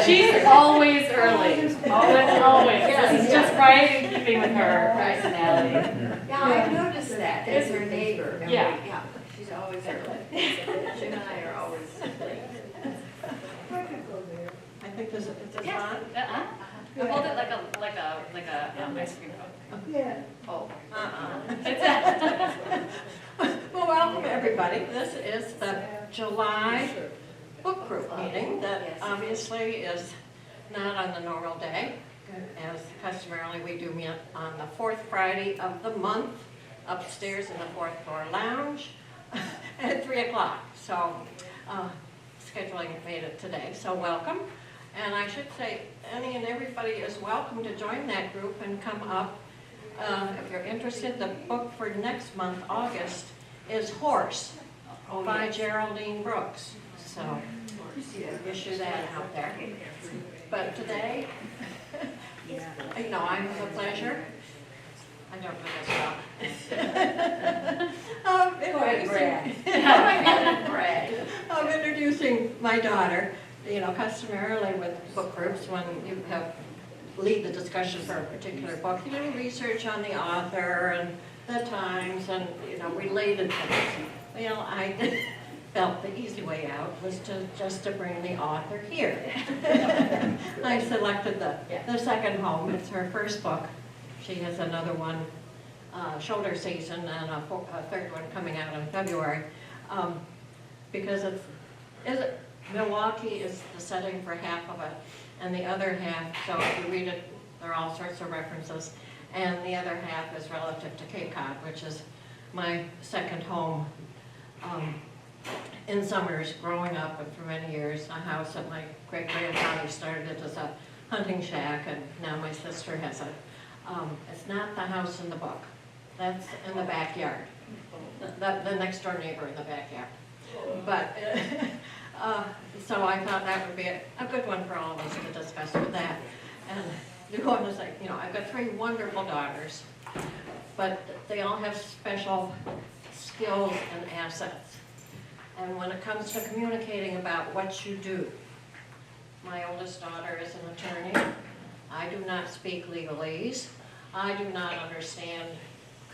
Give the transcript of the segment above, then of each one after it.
She's always early. Always. This is just right in keeping with her personality. Yeah, I've noticed that. As her neighbor. Yeah. She's always early. Jim and I are always late. I think this is Yes. on. You hold it like a ice cream cone. Yeah. Oh. Well, welcome everybody. This is the July book group meeting that obviously is not on the normal day. As customarily we do meet on the fourth Friday of the month upstairs in the fourth floor lounge at 3 o'clock. So scheduling made it today, so welcome. And I should say any and everybody is welcome to join that group and come up. If you're interested, the book for next month, August, is Horse by Geraldine Brooks. So issue that out there. But today, you know, I have a pleasure. I don't know this well. Of introducing my daughter. You know, customarily with book groups, when you have lead the discussion for a particular book, you do research on the author and the times and, you know, related things. Well, I felt the easy way out was just to bring the author here. I selected the second home. It's her first book. She has another one, shoulder season, and a third one coming out in February. Because Milwaukee is the setting for half of it, and the other half, so if you read it, there are all sorts of references, and the other half is relative to Cape Cod, which is my second home. In summers, growing up, and for many years, a house that my great-grandfather started as a hunting shack, and now my sister has it. It's not the house in the book. That's in the backyard. The next door neighbor in the backyard. But, so I thought that would be a good one for all of us to discuss with that. And the one is like, you know, I've got 3 wonderful daughters, but they all have special skills and assets. And when it comes to communicating about what you do, my oldest daughter is an attorney. I do not speak legalese. I do not understand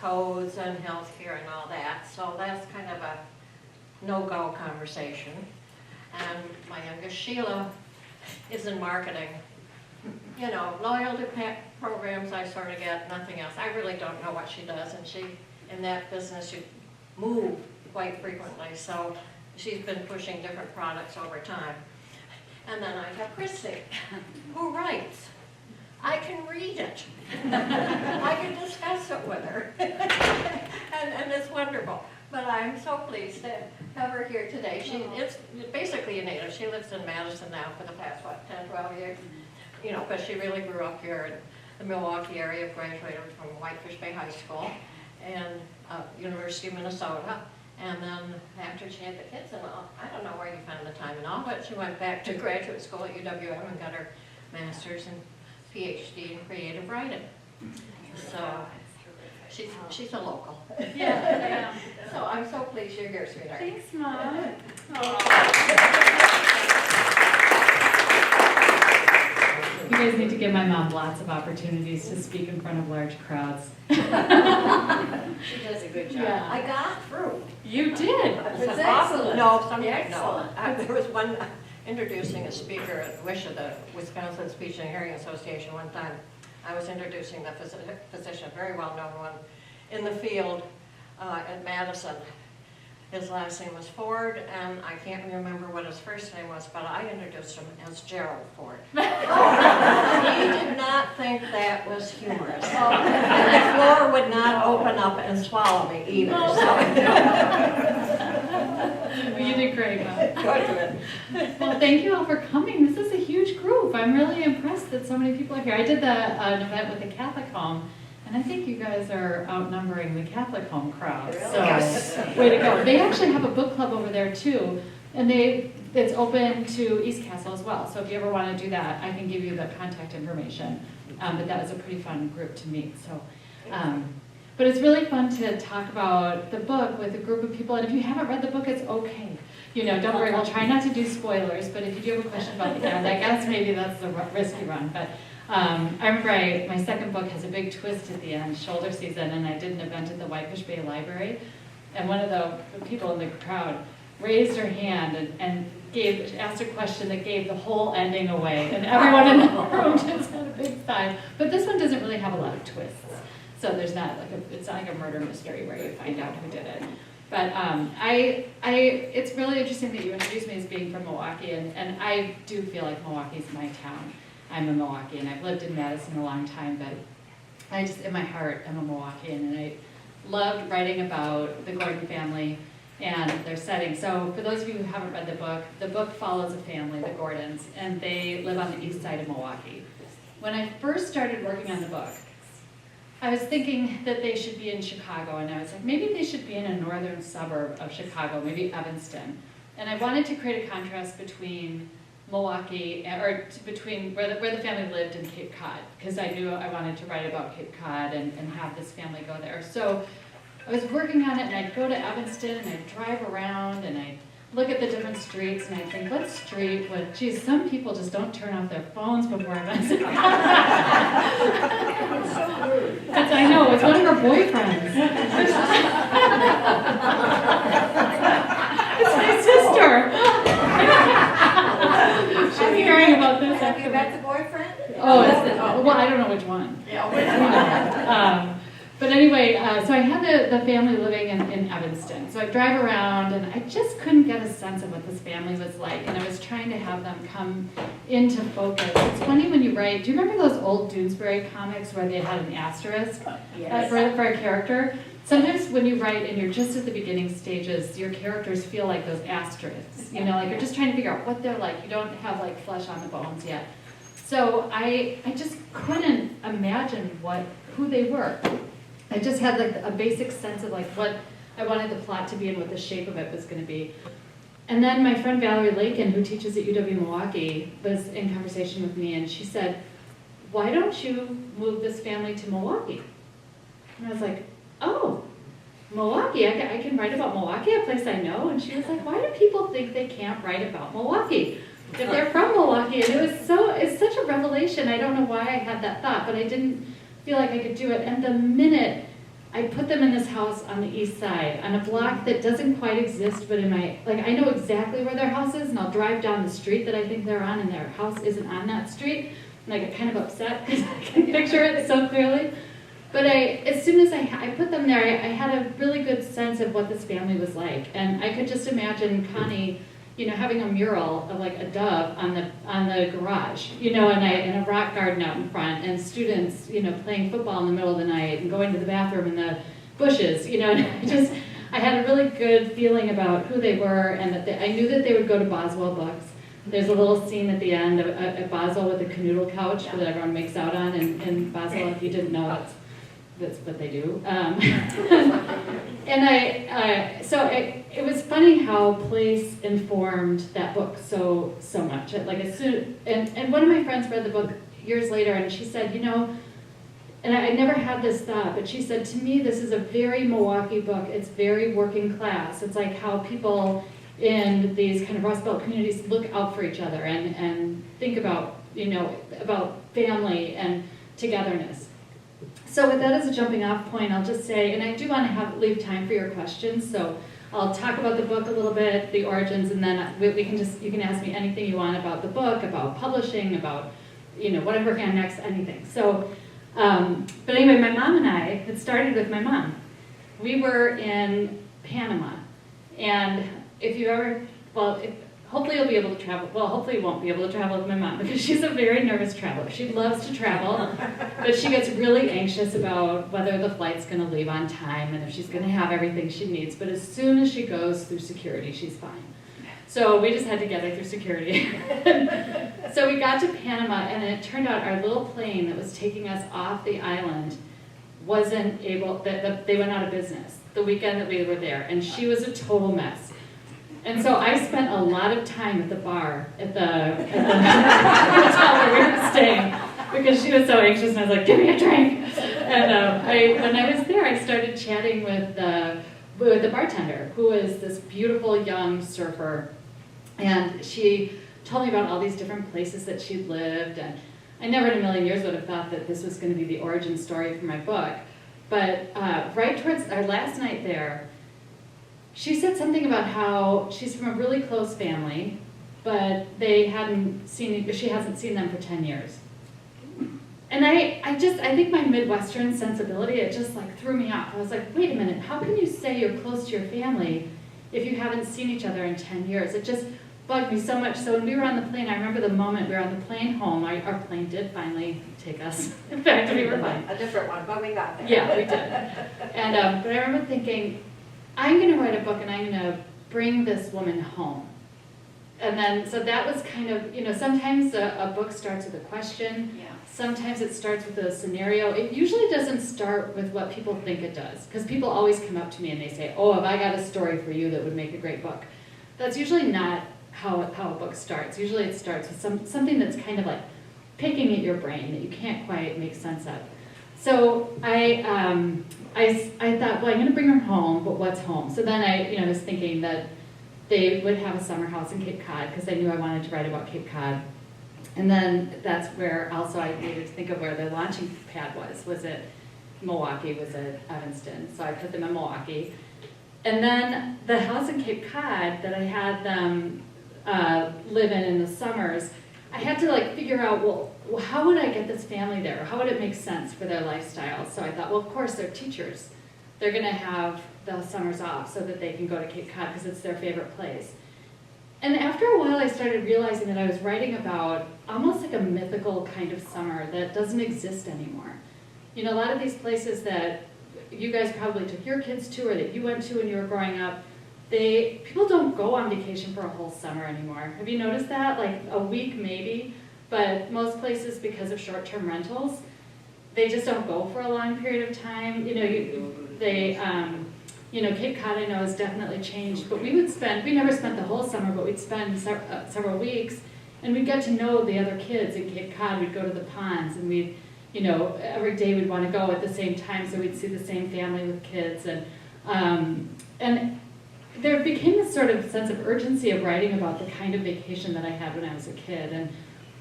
codes and healthcare and all that. So that's kind of a no-go conversation. And my youngest, Sheila, is in marketing. You know, loyalty programs I sort of get, nothing else. I really don't know what she does, and she, in that business, you move quite frequently, so she's been pushing different products over time. And then I have Christy, who writes. I can read it. I can discuss it with her. and it's wonderful. But I'm so pleased to have her here today. She is basically a native. She lives in Madison now for the past, 10, 12 years. You know, but she really grew up here in the Milwaukee area, graduated from Whitefish Bay High School and University of Minnesota. And then after she had the kids and all, I don't know where you found the time and all, but she went back to graduate school at UWM and got her master's and PhD in creative writing. So she's a local. Yeah. So I'm so pleased you're here, sweetheart. Thanks, Mom. You guys need to give my mom lots of opportunities to speak in front of large crowds. She does a good job. Yeah. I got through. You did. It was excellent. No, Excellent. there was one introducing a speaker at WISH, the Wisconsin Speech and Hearing Association, one time. I was introducing the physician, very well-known one in the field at Madison. His last name was Ford, and I can't remember what his first name was, but I introduced him as Gerald Ford. He did not think that was humorous. And the floor would not open up and swallow me either. Well, you did great, Mom. Good. Well, thank you all for coming. This is a huge group. I'm really impressed that so many people are here. I did an event with the Catholic Home, and I think you guys are outnumbering the Catholic Home crowd. Really? So, Yes. way to go. They actually have a book club over there too, and it's open to East Castle as well. So if you ever want to do that, I can give you the contact information. But that was a pretty fun group to meet. So, but it's really fun to talk about the book with a group of people. And if you haven't read the book, it's okay. don't worry, we'll try not to do spoilers, but if you do have a question about the end, I guess maybe that's the risk you run. But I remember my second book has a big twist at the end, shoulder season, and I did an event at the Whitefish Bay Library, and one of the people in the crowd raised her hand and asked a question that gave the whole ending away, and everyone in the room just had a big sigh. But this one doesn't really have a lot of twists, so there's not it's not like a murder mystery where you find out who did it. But it's really interesting that you introduced me as being from Milwaukee, and I do feel like Milwaukee's my town. I'm a Milwaukeean. I've lived in Madison a long time, but I just, in my heart, I'm a Milwaukeean, and I loved writing about the Gordon family and their setting. So for those of you who haven't read the book follows a family, the Gordons, and they live on the east side of Milwaukee. When I first started working on the book, I was thinking that they should be in Chicago, and I was like, maybe they should be in a northern suburb of Chicago, maybe Evanston. And I wanted to create a contrast between Milwaukee, between where the family lived in Cape Cod, because I knew I wanted to write about Cape Cod and have this family go there. So I was working on it, and I'd go to Evanston, and I'd drive around, and I'd look at the different streets, and I'd think, what street would, geez, some people just don't turn off their phones before Evanston. I know, it's one of her boyfriends. It's my sister. She's hearing about this. Have you met the boyfriend? Oh, well, I don't know which one. Yeah, which one? But anyway, so I had the family living in Evanston. So I drive around, and I just couldn't get a sense of what this family was like. And I was trying to have them come into focus. It's funny when you write, do you remember those old Doonesbury comics where they had an asterisk Yes. for a character? Sometimes when you write and you're just at the beginning stages, your characters feel like those asterisks. Like you're just trying to figure out what they're like. You don't have like flesh on the bones yet. So I just couldn't imagine who they were. I just had like a basic sense of like what I wanted the plot to be and what the shape of it was going to be. And then my friend Valerie Lakin, who teaches at UW-Milwaukee, was in conversation with me, and she said, why don't you move this family to Milwaukee? And I was like, oh, Milwaukee, I can write about Milwaukee, a place I know. And she was like, why do people think they can't write about Milwaukee if they're from Milwaukee? And it's such a revelation. I don't know why I had that thought, but I didn't feel like I could do it. And the minute I put them in this house on the east side, on a block that doesn't quite exist, but I know exactly where their house is, and I'll drive down the street that I think they're on, and their house isn't on that street, and I get kind of upset because I can picture it so clearly. But as soon as I put them there, I had a really good sense of what this family was like, and I could just imagine Connie, having a mural of like a dove on the garage, and a rock garden out in front, and students, playing football in the middle of the night and going to the bathroom in the bushes, and I had a really good feeling about who they were, and that I knew that they would go to Boswell books. There's a little scene at the end at Boswell with a canoodle couch that everyone makes out on, and Boswell, if you didn't know, that's what they do. And it was funny how place informed that book so much. And one of my friends read the book years later, and she said, and I never had this thought, but she said, to me, this is a very Milwaukee book. It's very working class. It's like how people in these kind of Rust Belt communities look out for each other and think about, about family and togetherness. So with that as a jumping off point, I'll just say, and I do want to leave time for your questions, so I'll talk about the book a little bit, the origins, and then you can ask me anything you want about the book, about publishing, about, what I'm working on next, anything. So, but anyway, my mom and I, it started with my mom. We were in Panama, and hopefully you'll be able to travel. Well, hopefully you won't be able to travel with my mom because she's a very nervous traveler. She loves to travel, but she gets really anxious about whether the flight's going to leave on time and if she's going to have everything she needs. But as soon as she goes through security, she's fine. So we just had to get her through security. So we got to Panama, and it turned out our little plane that was taking us off the island wasn't able, they went out of business the weekend that we were there, and she was a total mess. And so I spent a lot of time at the bar at the hotel where we were staying because she was so anxious, and I was like, give me a drink. And when I was there, I started chatting with with the bartender, who is this beautiful young surfer. And she told me about all these different places that she'd lived, and I never in a million years would have thought that this was going to be the origin story for my book. But right towards our last night there, she said something about how she's from a really close family, but she hasn't seen them for 10 years. And I think my Midwestern sensibility, it just like threw me off. I was like, wait a minute, how can you say you're close to your family if you haven't seen each other in 10 years? It just bugged me so much. So when we were on the plane, I remember the moment we were on the plane home, our plane did finally take us. In fact, we were fine. A different one, but we got there. Yeah, we did. And but I remember thinking, I'm going to write a book and I'm going to bring this woman home. And then, so that was kind of, sometimes a book starts with a question. Yeah. Sometimes it starts with a scenario. It usually doesn't start with what people think it does, because people always come up to me and they say, oh, have I got a story for you that would make a great book? That's usually not how a book starts. Usually it starts with something that's kind of like picking at your brain that you can't quite make sense of. So I thought, well, I'm going to bring her home, but what's home? So then I was thinking that they would have a summer house in Cape Cod, because I knew I wanted to write about Cape Cod. And then that's where also I needed to think of where the launching pad was. Was it Milwaukee? Was it Evanston? So I put them in Milwaukee. And then the house in Cape Cod that I had them live in the summers, I had to figure out, well, how would I get this family there? How would it make sense for their lifestyle? So I thought, well, of course, they're teachers. They're going to have the summers off so that they can go to Cape Cod because it's their favorite place. And after a while, I started realizing that I was writing about almost like a mythical kind of summer that doesn't exist anymore. A lot of these places that you guys probably took your kids to or that you went to when you were growing up, people don't go on vacation for a whole summer anymore. Have you noticed that? Like a week maybe, but most places, because of short-term rentals, they just don't go for a long period of time. Cape Cod I know has definitely changed, but we never spent the whole summer, but we'd spend several weeks, and we'd get to know the other kids in Cape Cod. We'd go to the ponds, and every day we'd want to go at the same time, so we'd see the same family with kids, and there became this sort of sense of urgency of writing about the kind of vacation that I had when I was a kid, and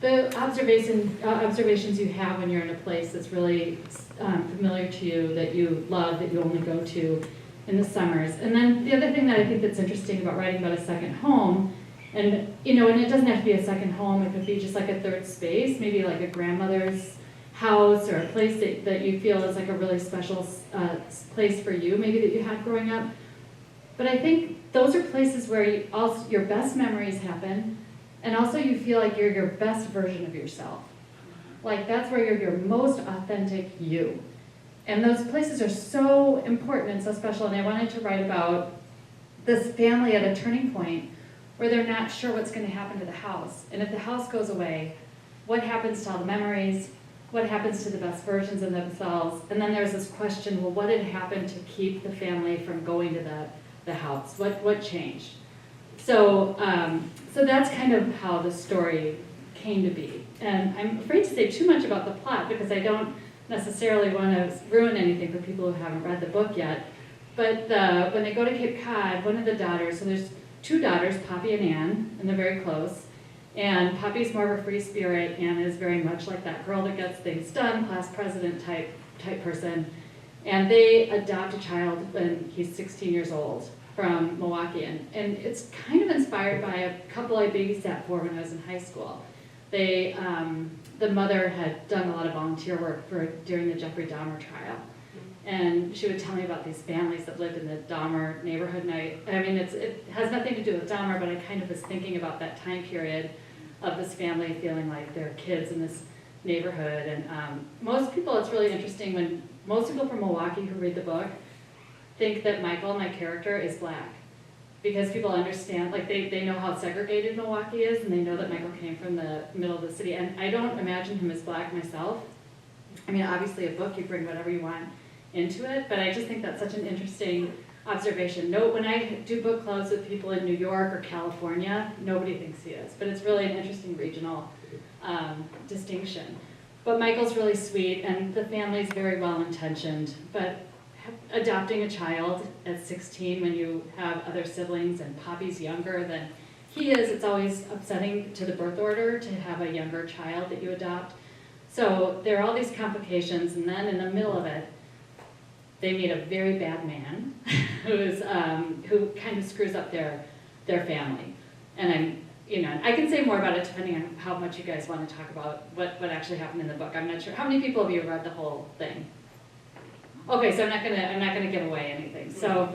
the observations you have when you're in a place that's really familiar to you, that you love, that you only go to in the summers. And then the other thing that I think that's interesting about writing about a second home, and it doesn't have to be a second home, it could be just like a third space, maybe like a grandmother's house or a place that you feel is like a really special place for you, maybe that you had growing up. But I think those are places where your best memories happen, and also you feel like you're your best version of yourself. Like that's where you're your most authentic you. And those places are so important and so special, and I wanted to write about this family at a turning point where they're not sure what's going to happen to the house. And if the house goes away, what happens to all the memories? What happens to the best versions of themselves? And then there's this question, well, what had happened to keep the family from going to the house? What changed? So that's kind of how the story came to be. And I'm afraid to say too much about the plot because I don't necessarily want to ruin anything for people who haven't read the book yet. But when they go to Cape Cod, one of the daughters, so there's two daughters, Poppy and Ann, and they're very close. And Poppy's more of a free spirit. Ann is very much like that girl that gets things done, class president type person. And they adopt a child when he's 16 years old from Milwaukee. And it's kind of inspired by a couple I babysat for when I was in high school. The mother had done a lot of volunteer work during the Jeffrey Dahmer trial. And she would tell me about these families that lived in the Dahmer neighborhood. And it has nothing to do with Dahmer, but I kind of was thinking about that time period of this family feeling like they're kids in this neighborhood. And most people, it's really interesting when most people from Milwaukee who read the book think that Michael, my character, is black. Because people understand, they know how segregated Milwaukee is, and they know that Michael came from the middle of the city. And I don't imagine him as black myself. Obviously a book, you bring whatever you want into it, but I just think that's such an interesting observation. When I do book clubs with people in New York or California, nobody thinks he is, but it's really an interesting regional distinction. But Michael's really sweet, and the family's very well-intentioned, but adopting a child at 16 when you have other siblings and Poppy's younger than he is. It's always upsetting to the birth order to have a younger child that you adopt. So there are all these complications, and then in the middle of it, they meet a very bad man who kind of screws up their family. And I can say more about it depending on how much you guys want to talk about what actually happened in the book. I'm not sure. How many people of you read the whole thing? Okay, so I'm not gonna give away anything. So,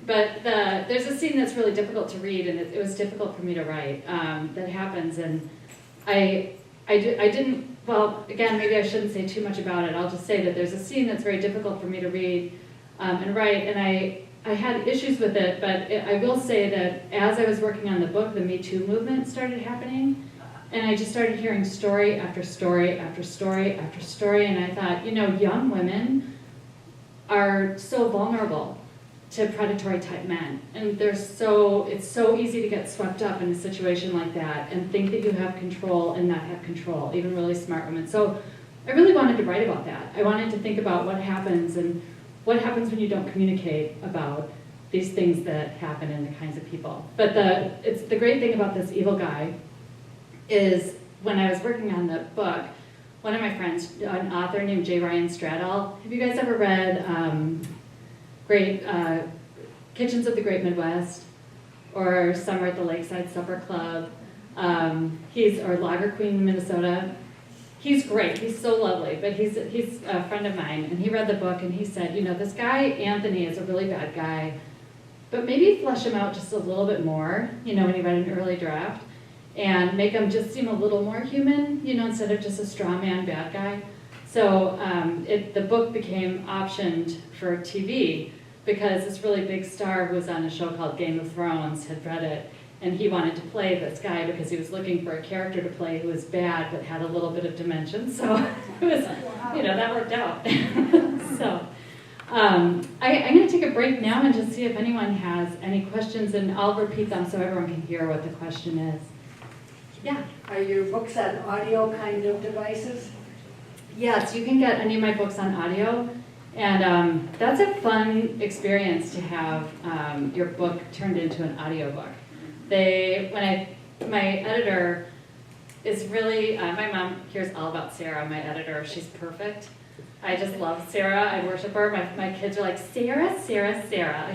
but there's a scene that's really difficult to read, and it was difficult for me to write. That happens, and I didn't. Well, again, maybe I shouldn't say too much about it. I'll just say that there's a scene that's very difficult for me to read and write, and I had issues with it. But I will say that as I was working on the book, the Me Too movement started happening. And I just started hearing story after story after story after story, and I thought, young women are so vulnerable to predatory type men, and it's so easy to get swept up in a situation like that and think that you have control and not have control, even really smart women. So I really wanted to write about that. I wanted to think about what happens and what happens when you don't communicate about these things that happen and the kinds of people. But the great thing about this evil guy is when I was working on the book, one of my friends, an author named J. Ryan Stradall, have you guys ever read Kitchens of the Great Midwest or Summer at the Lakeside Supper Club, or Lager Queen in Minnesota? He's great, he's so lovely, but he's a friend of mine, and he read the book and he said, this guy, Anthony, is a really bad guy, but maybe flesh him out just a little bit more, when he read an early draft, and make him just seem a little more human, instead of just a straw man bad guy. So the book became optioned for TV because this really big star who was on a show called Game of Thrones had read it, and he wanted to play this guy because he was looking for a character to play who was bad but had a little bit of dimension. So it was, that worked out. So I'm going to take a break now and just see if anyone has any questions, and I'll repeat them so everyone can hear what the question is. Yeah. Are your books on audio kind of devices? Yes, you can get any of my books on audio, and that's a fun experience to have your book turned into an audiobook. My editor is really, my mom hears all about Sarah, my editor. She's perfect. I just love Sarah. I worship her. My kids are like, Sarah, Sarah, Sarah.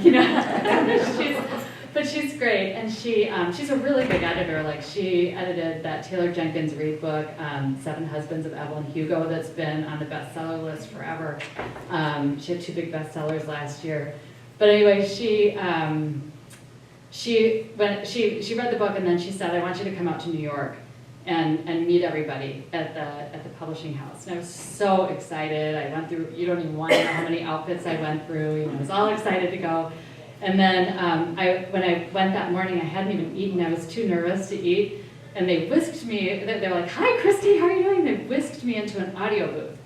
But she's great, and she's a really big editor. Like, she edited that Taylor Jenkins Reid book, 7 Husbands of Evelyn Hugo, that's been on the bestseller list forever. She had 2 big bestsellers last year. But anyway, she read the book, and then she said, I want you to come out to New York and meet everybody at the publishing house. And I was so excited. I went through, you don't even want to know how many outfits I went through. I was all excited to go. And then when I went that morning, I hadn't even eaten. I was too nervous to eat. And they whisked me, they were like, hi, Christy, how are you doing? They whisked me into an audio booth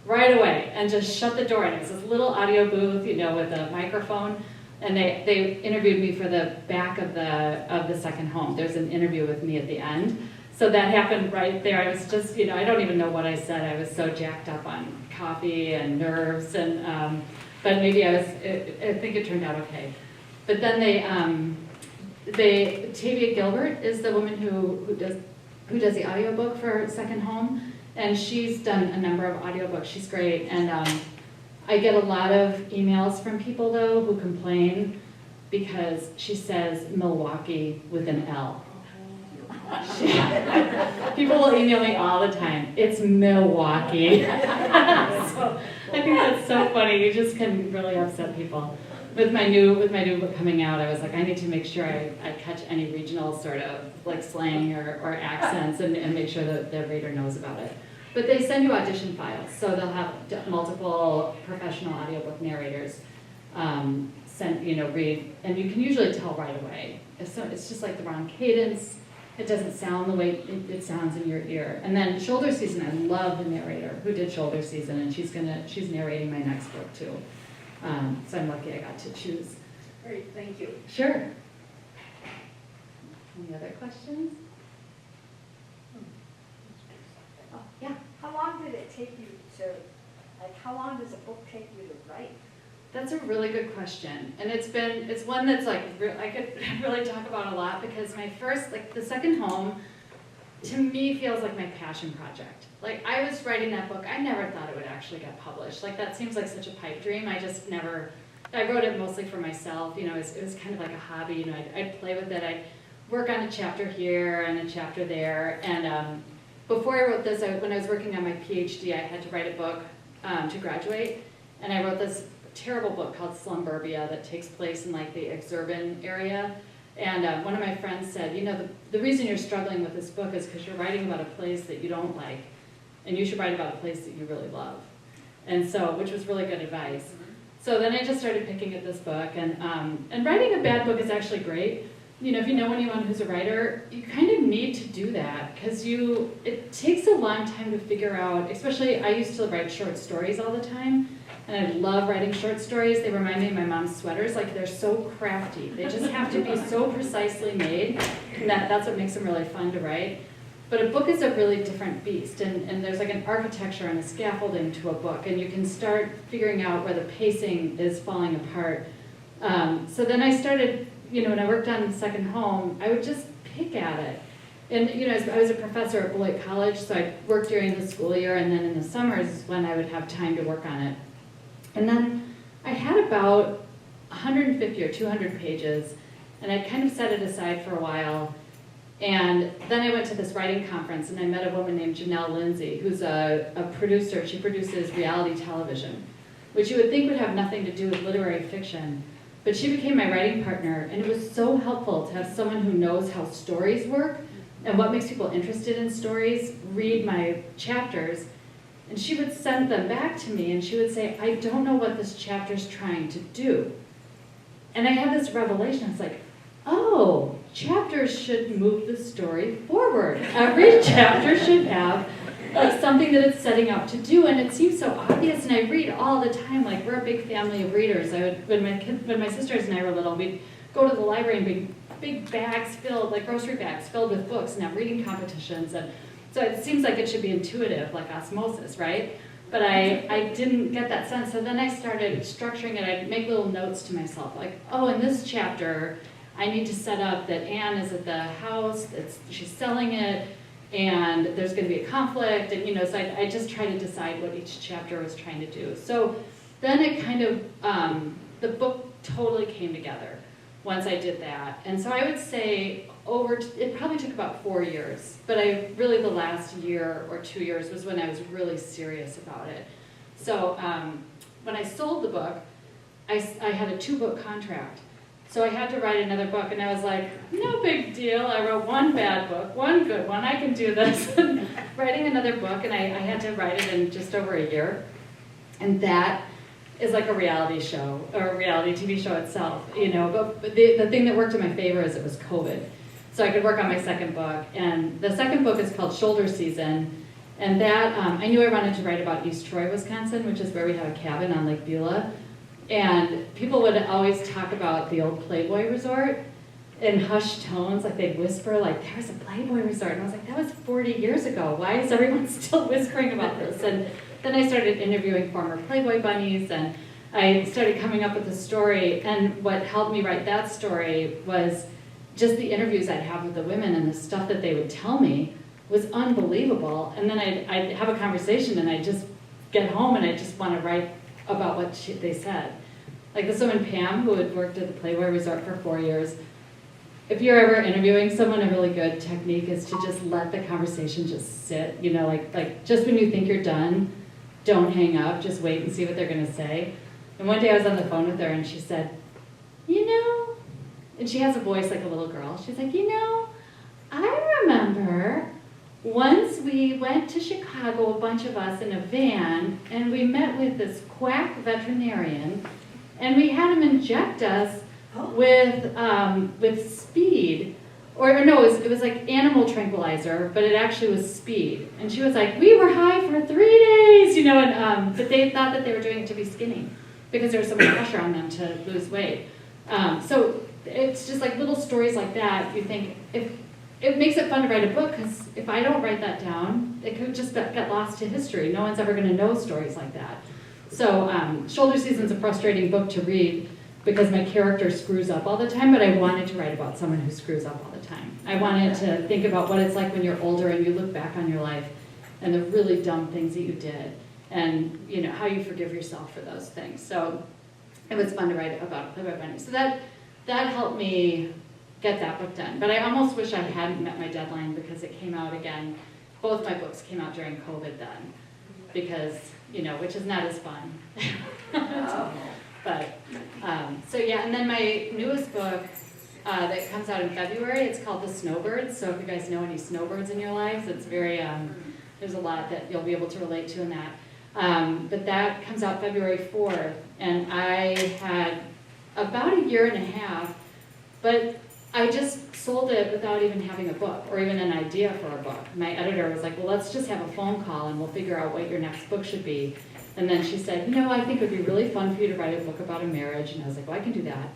right away and just shut the door. And it was this little audio booth, with a microphone. And they interviewed me for the back of the second home. There's an interview with me at the end. So that happened right there. I was just, I don't even know what I said. I was so jacked up on coffee and nerves. And but maybe I think it turned out okay. But then Tavia Gilbert is the woman who does the audiobook for Second Home, and she's done a number of audiobooks. She's great, and I get a lot of emails from people though who complain because she says Milwaukee with an L. People will email me all the time. It's Milwaukee. So I think that's so funny. You just can really upset people. With my new book coming out, I was like, I need to make sure I catch any regional sort of like slang or accents and make sure that the reader knows about it. But they send you audition files, so they'll have multiple professional audiobook narrators read, and you can usually tell right away. It's just like the wrong cadence. It doesn't sound the way it sounds in your ear. And then Shoulder Season, I love the narrator who did Shoulder Season, and she's narrating my next book too. So I'm lucky I got to choose. Great, thank you. Sure. Any other questions? Oh, yeah. How long did it take you how long does a book take you to write? That's a really good question, and it's one that's like, I could really talk about a lot, because my first, like the second home, to me feels like my passion project. Like I was writing that book, I never thought it would actually get published. Like that seems like such a pipe dream, I wrote it mostly for myself, you know, it was kind of like a hobby, you know, I'd play with it, I'd work on a chapter here and a chapter there, and before I wrote this, when I was working on my PhD, I had to write a book to graduate, and I wrote this terrible book called Slumburbia that takes place in like the exurban area. And one of my friends said, you know, the reason you're struggling with this book is because you're writing about a place that you don't like, and you should write about a place that you really love. And so, which was really good advice. So then I just started picking at this book, and writing a bad book is actually great. You know, if you know anyone who's a writer, you kind of need to do that, because it takes a long time to figure out, especially I used to write short stories all the time, and I love writing short stories. They remind me of my mom's sweaters, like they're so crafty. They just have to be so precisely made, and that's what makes them really fun to write. But a book is a really different beast, and there's like an architecture and a scaffolding to a book, and you can start figuring out where the pacing is falling apart. So then I started, you know, when I worked on the second home, I would just pick at it. And, you know, I was a professor at Beloit College, so I worked during the school year, and then in the summers when I would have time to work on it. And then I had about 150 or 200 pages, and I kind of set it aside for a while. And then I went to this writing conference, and I met a woman named Janelle Lindsay, who's a producer. She produces reality television, which you would think would have nothing to do with literary fiction. But she became my writing partner, and it was so helpful to have someone who knows how stories work and what makes people interested in stories read my chapters. And she would send them back to me, and she would say, I don't know what this chapter's trying to do. And I had this revelation. I was like, oh, chapters should move the story forward. Every chapter should have like something that it's setting out to do, and it seems so obvious. And I read all the time. Like, we're a big family of readers. When my sisters and I were little, we'd go to the library and bring big bags filled, like grocery bags filled with books, and have reading competitions. And so it seems like it should be intuitive, like osmosis, right? But I didn't get that sense. So then I started structuring it. I'd make little notes to myself, like, oh, in this chapter, I need to set up that Anne is at the house, she's selling it, and there's going to be a conflict, and you know, so I just try to decide what each chapter was trying to do. So then it kind of, the book totally came together once I did that. And so I would say it probably took about 4 years, but really the last year or 2 years was when I was really serious about it. So when I sold the book, I had a 2-book contract. So I had to write another book, and I was like, no big deal. I wrote one bad book, one good one, I can do this. Writing another book, and I had to write it in just over a year. And that is like a reality show, or a reality TV show itself, you know. But the thing that worked in my favor is it was COVID. So I could work on my second book. And the second book is called Shoulder Season. And that, I knew I wanted to write about East Troy, Wisconsin, which is where we have a cabin on Lake Beulah. And people would always talk about the old Playboy Resort in hushed tones, like they'd whisper, like, there's a Playboy Resort. And I was like, that was 40 years ago. Why is everyone still whispering about this? And then I started interviewing former Playboy bunnies, and I started coming up with a story. And what helped me write that story was just the interviews I'd have with the women, and the stuff that they would tell me was unbelievable. And then I'd have a conversation, and I'd just get home, and I just want to write about what they said. Like this woman, Pam, who had worked at the Playboy Resort for 4 years, if you're ever interviewing someone, a really good technique is to just let the conversation just sit, you know, like just when you think you're done, don't hang up, just wait and see what they're gonna say. And one day I was on the phone with her, and she said, you know, and she has a voice like a little girl, she's like, you know, I remember once we went to Chicago, a bunch of us in a van, and we met with this quack veterinarian, and we had him inject us with speed, or no, it was like animal tranquilizer, but it actually was speed. And she was like, we were high for 3 days, you know, and but they thought that they were doing it to be skinny because there was so much pressure on them to lose weight. So it's just like little stories like that. You think if it makes it fun to write a book, because if I don't write that down, it could just get lost to history. No one's ever going to know stories like that. So Shoulder Season's a frustrating book to read because my character screws up all the time, but I wanted to write about someone who screws up all the time. I wanted to think about what it's like when you're older and you look back on your life and the really dumb things that you did, and you know how you forgive yourself for those things. So it was fun to write about Bunny. So that helped me get that book done. But I almost wish I hadn't met my deadline because it came out again. Both my books came out during COVID then, because which is not as fun. But so yeah, and then my newest book that comes out in February, it's called The Snowbirds. So if you guys know any snowbirds in your lives, it's very there's a lot that you'll be able to relate to in that. But that comes out February 4th, and I had about a year and a half, but I just sold it without even having a book or even an idea for a book. My editor was like, well, let's just have a phone call and we'll figure out what your next book should be. And then she said, I think it would be really fun for you to write a book about a marriage. And I was like, well, I can do that.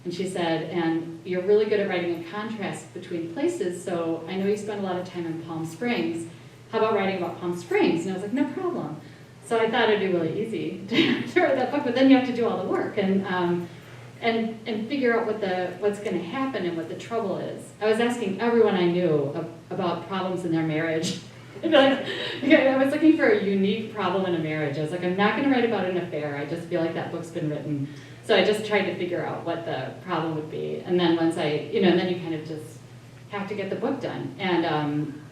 And she said, and you're really good at writing a contrast between places, so I know you spend a lot of time in Palm Springs. How about writing about Palm Springs? And I was like, no problem. So I thought it'd be really easy to write that book, but then you have to do all the work and figure out what's going to happen and what the trouble is. I was asking everyone I knew about problems in their marriage. I was looking for a unique problem in a marriage. I was like, I'm not going to write about an affair. I just feel like that book's been written. So I just tried to figure out what the problem would be. And then once and then you kind of just have to get the book done. And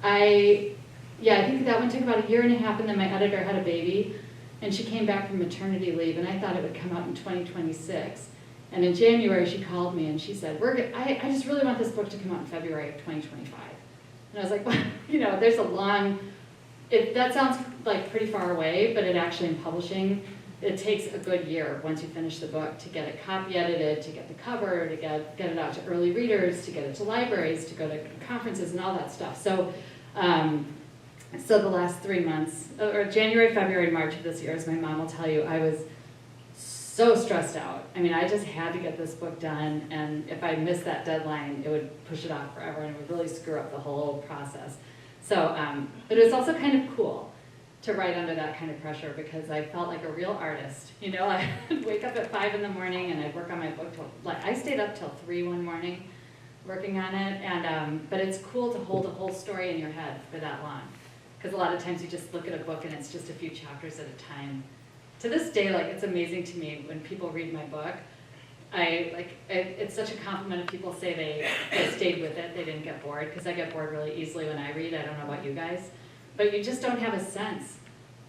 I think that one took about a year and a half, and then my editor had a baby, and she came back from maternity leave, and I thought it would come out in 2026. And in January, she called me and she said, I just really want this book to come out in February of 2025. And I was like, well, there's a long, that sounds like pretty far away, but it actually in publishing, it takes a good year once you finish the book to get it copy edited, to get the cover, to get it out to early readers, to get it to libraries, to go to conferences and all that stuff. So, so the last 3 months, or January, February, March of this year, as my mom will tell you, I was so stressed out. I mean, I just had to get this book done, and if I missed that deadline, it would push it off forever, and it would really screw up the whole process. So, but it was also kind of cool to write under that kind of pressure because I felt like a real artist. I would wake up at 5 in the morning and I'd work on my book I stayed up till 3 one morning working on it, and but it's cool to hold a whole story in your head for that long. Because a lot of times you just look at a book and it's just a few chapters at a time. To this day, it's amazing to me when people read my book. It's such a compliment if people say they stayed with it, they didn't get bored, because I get bored really easily when I read. I don't know about you guys. But you just don't have a sense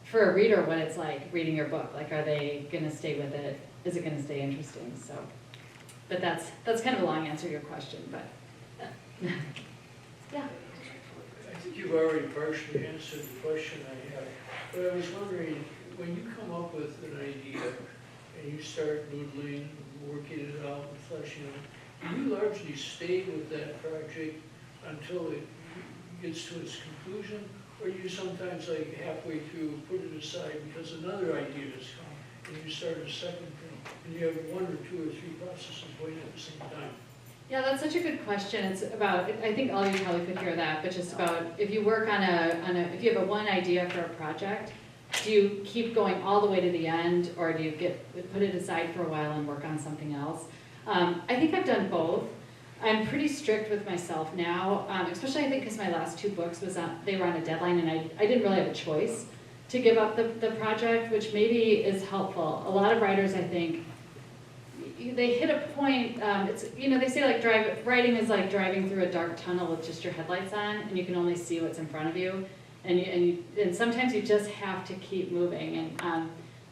for a reader what it's like reading your book. Are they going to stay with it? Is it going to stay interesting? So, but that's kind of a long answer to your question, but yeah. I think you've already partially answered the question I had, but I was wondering, when you come up with an idea and you start noodling, working it out and fleshing it, do you largely stay with that project until it gets to its conclusion, or do you sometimes halfway through put it aside because another idea has come and you start a second thing and you have 1 or 2 or 3 processes going at the same time? Yeah, that's such a good question. It's about, I think all of you probably could hear that, but just about if you work on if you have one idea for a project, do you keep going all the way to the end, or do you put it aside for a while and work on something else? I think I've done both. I'm pretty strict with myself now, especially I think because my last 2 books they were on a deadline, and I didn't really have a choice to give up the project, which maybe is helpful. A lot of writers, I think, they hit a point. They say writing is like driving through a dark tunnel with just your headlights on, and you can only see what's in front of you. And sometimes you just have to keep moving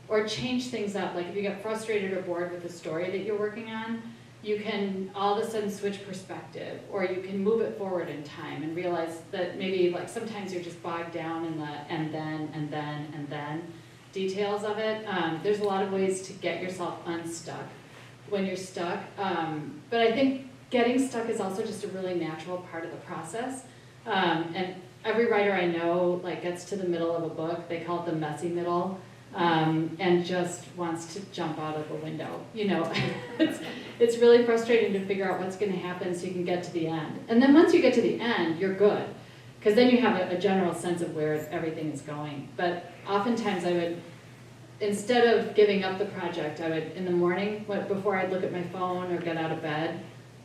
or change things up. Like if you get frustrated or bored with the story that you're working on, you can all of a sudden switch perspective, or you can move it forward in time and realize that maybe sometimes you're just bogged down in the and then details of it. There's a lot of ways to get yourself unstuck when you're stuck. But I think getting stuck is also just a really natural part of the process. And every writer I know gets to the middle of a book, they call it the messy middle, and just wants to jump out of a window. It's really frustrating to figure out what's going to happen so you can get to the end. And then once you get to the end, you're good, because then you have a general sense of where everything is going. But oftentimes instead of giving up the project, I would, in the morning, before I'd look at my phone or get out of bed,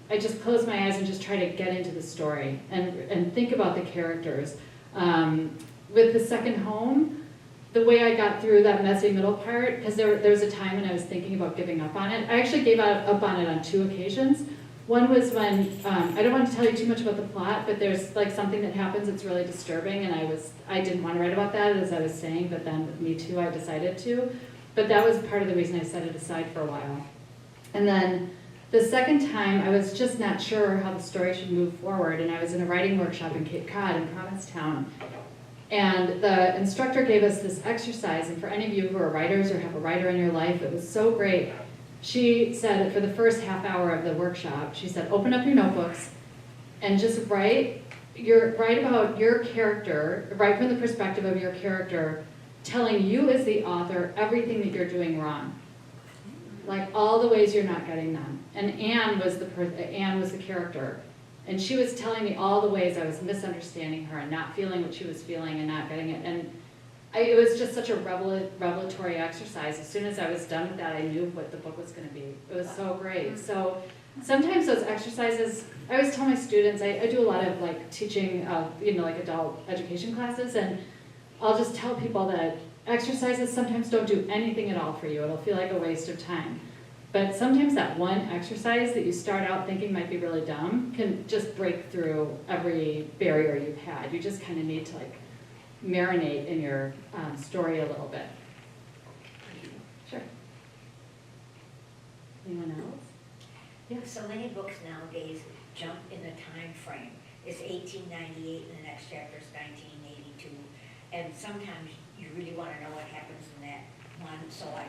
I just close my eyes and just try to get into the story and think about the characters. With the second home, the way I got through that messy middle part, because there was a time when I was thinking about giving up on it. I actually gave up on it on 2 occasions. One was when, I don't want to tell you too much about the plot, but there's like something that happens that's really disturbing, and I didn't want to write about that, as I was saying, but then with Me Too, I decided to. But that was part of the reason I set it aside for a while. And then the second time, I was just not sure how the story should move forward, and I was in a writing workshop in Cape Cod in Provincetown. And the instructor gave us this exercise, and for any of you who are writers or have a writer in your life, it was so great. She said for the first half hour of the workshop, she said, open up your notebooks and just write about your character, write from the perspective of your character, telling you as the author everything that you're doing wrong. Like all the ways you're not getting them. And Anne was the character. And she was telling me all the ways I was misunderstanding her and not feeling what she was feeling and not getting it. And it was just such a revelatory exercise. As soon as I was done with that, I knew what the book was going to be. It was so great. So sometimes those exercises, I always tell my students, I do a lot of like teaching, like adult education classes, and I'll just tell people that exercises sometimes don't do anything at all for you. It'll feel like a waste of time. But sometimes that one exercise that you start out thinking might be really dumb can just break through every barrier you've had. You just kind of need to like marinate in your story a little bit. Sure. Anyone else? Yeah. So many books nowadays jump in the time frame. It's 1898 and the next chapter is 1982. And sometimes you really want to know what happens in that one, so I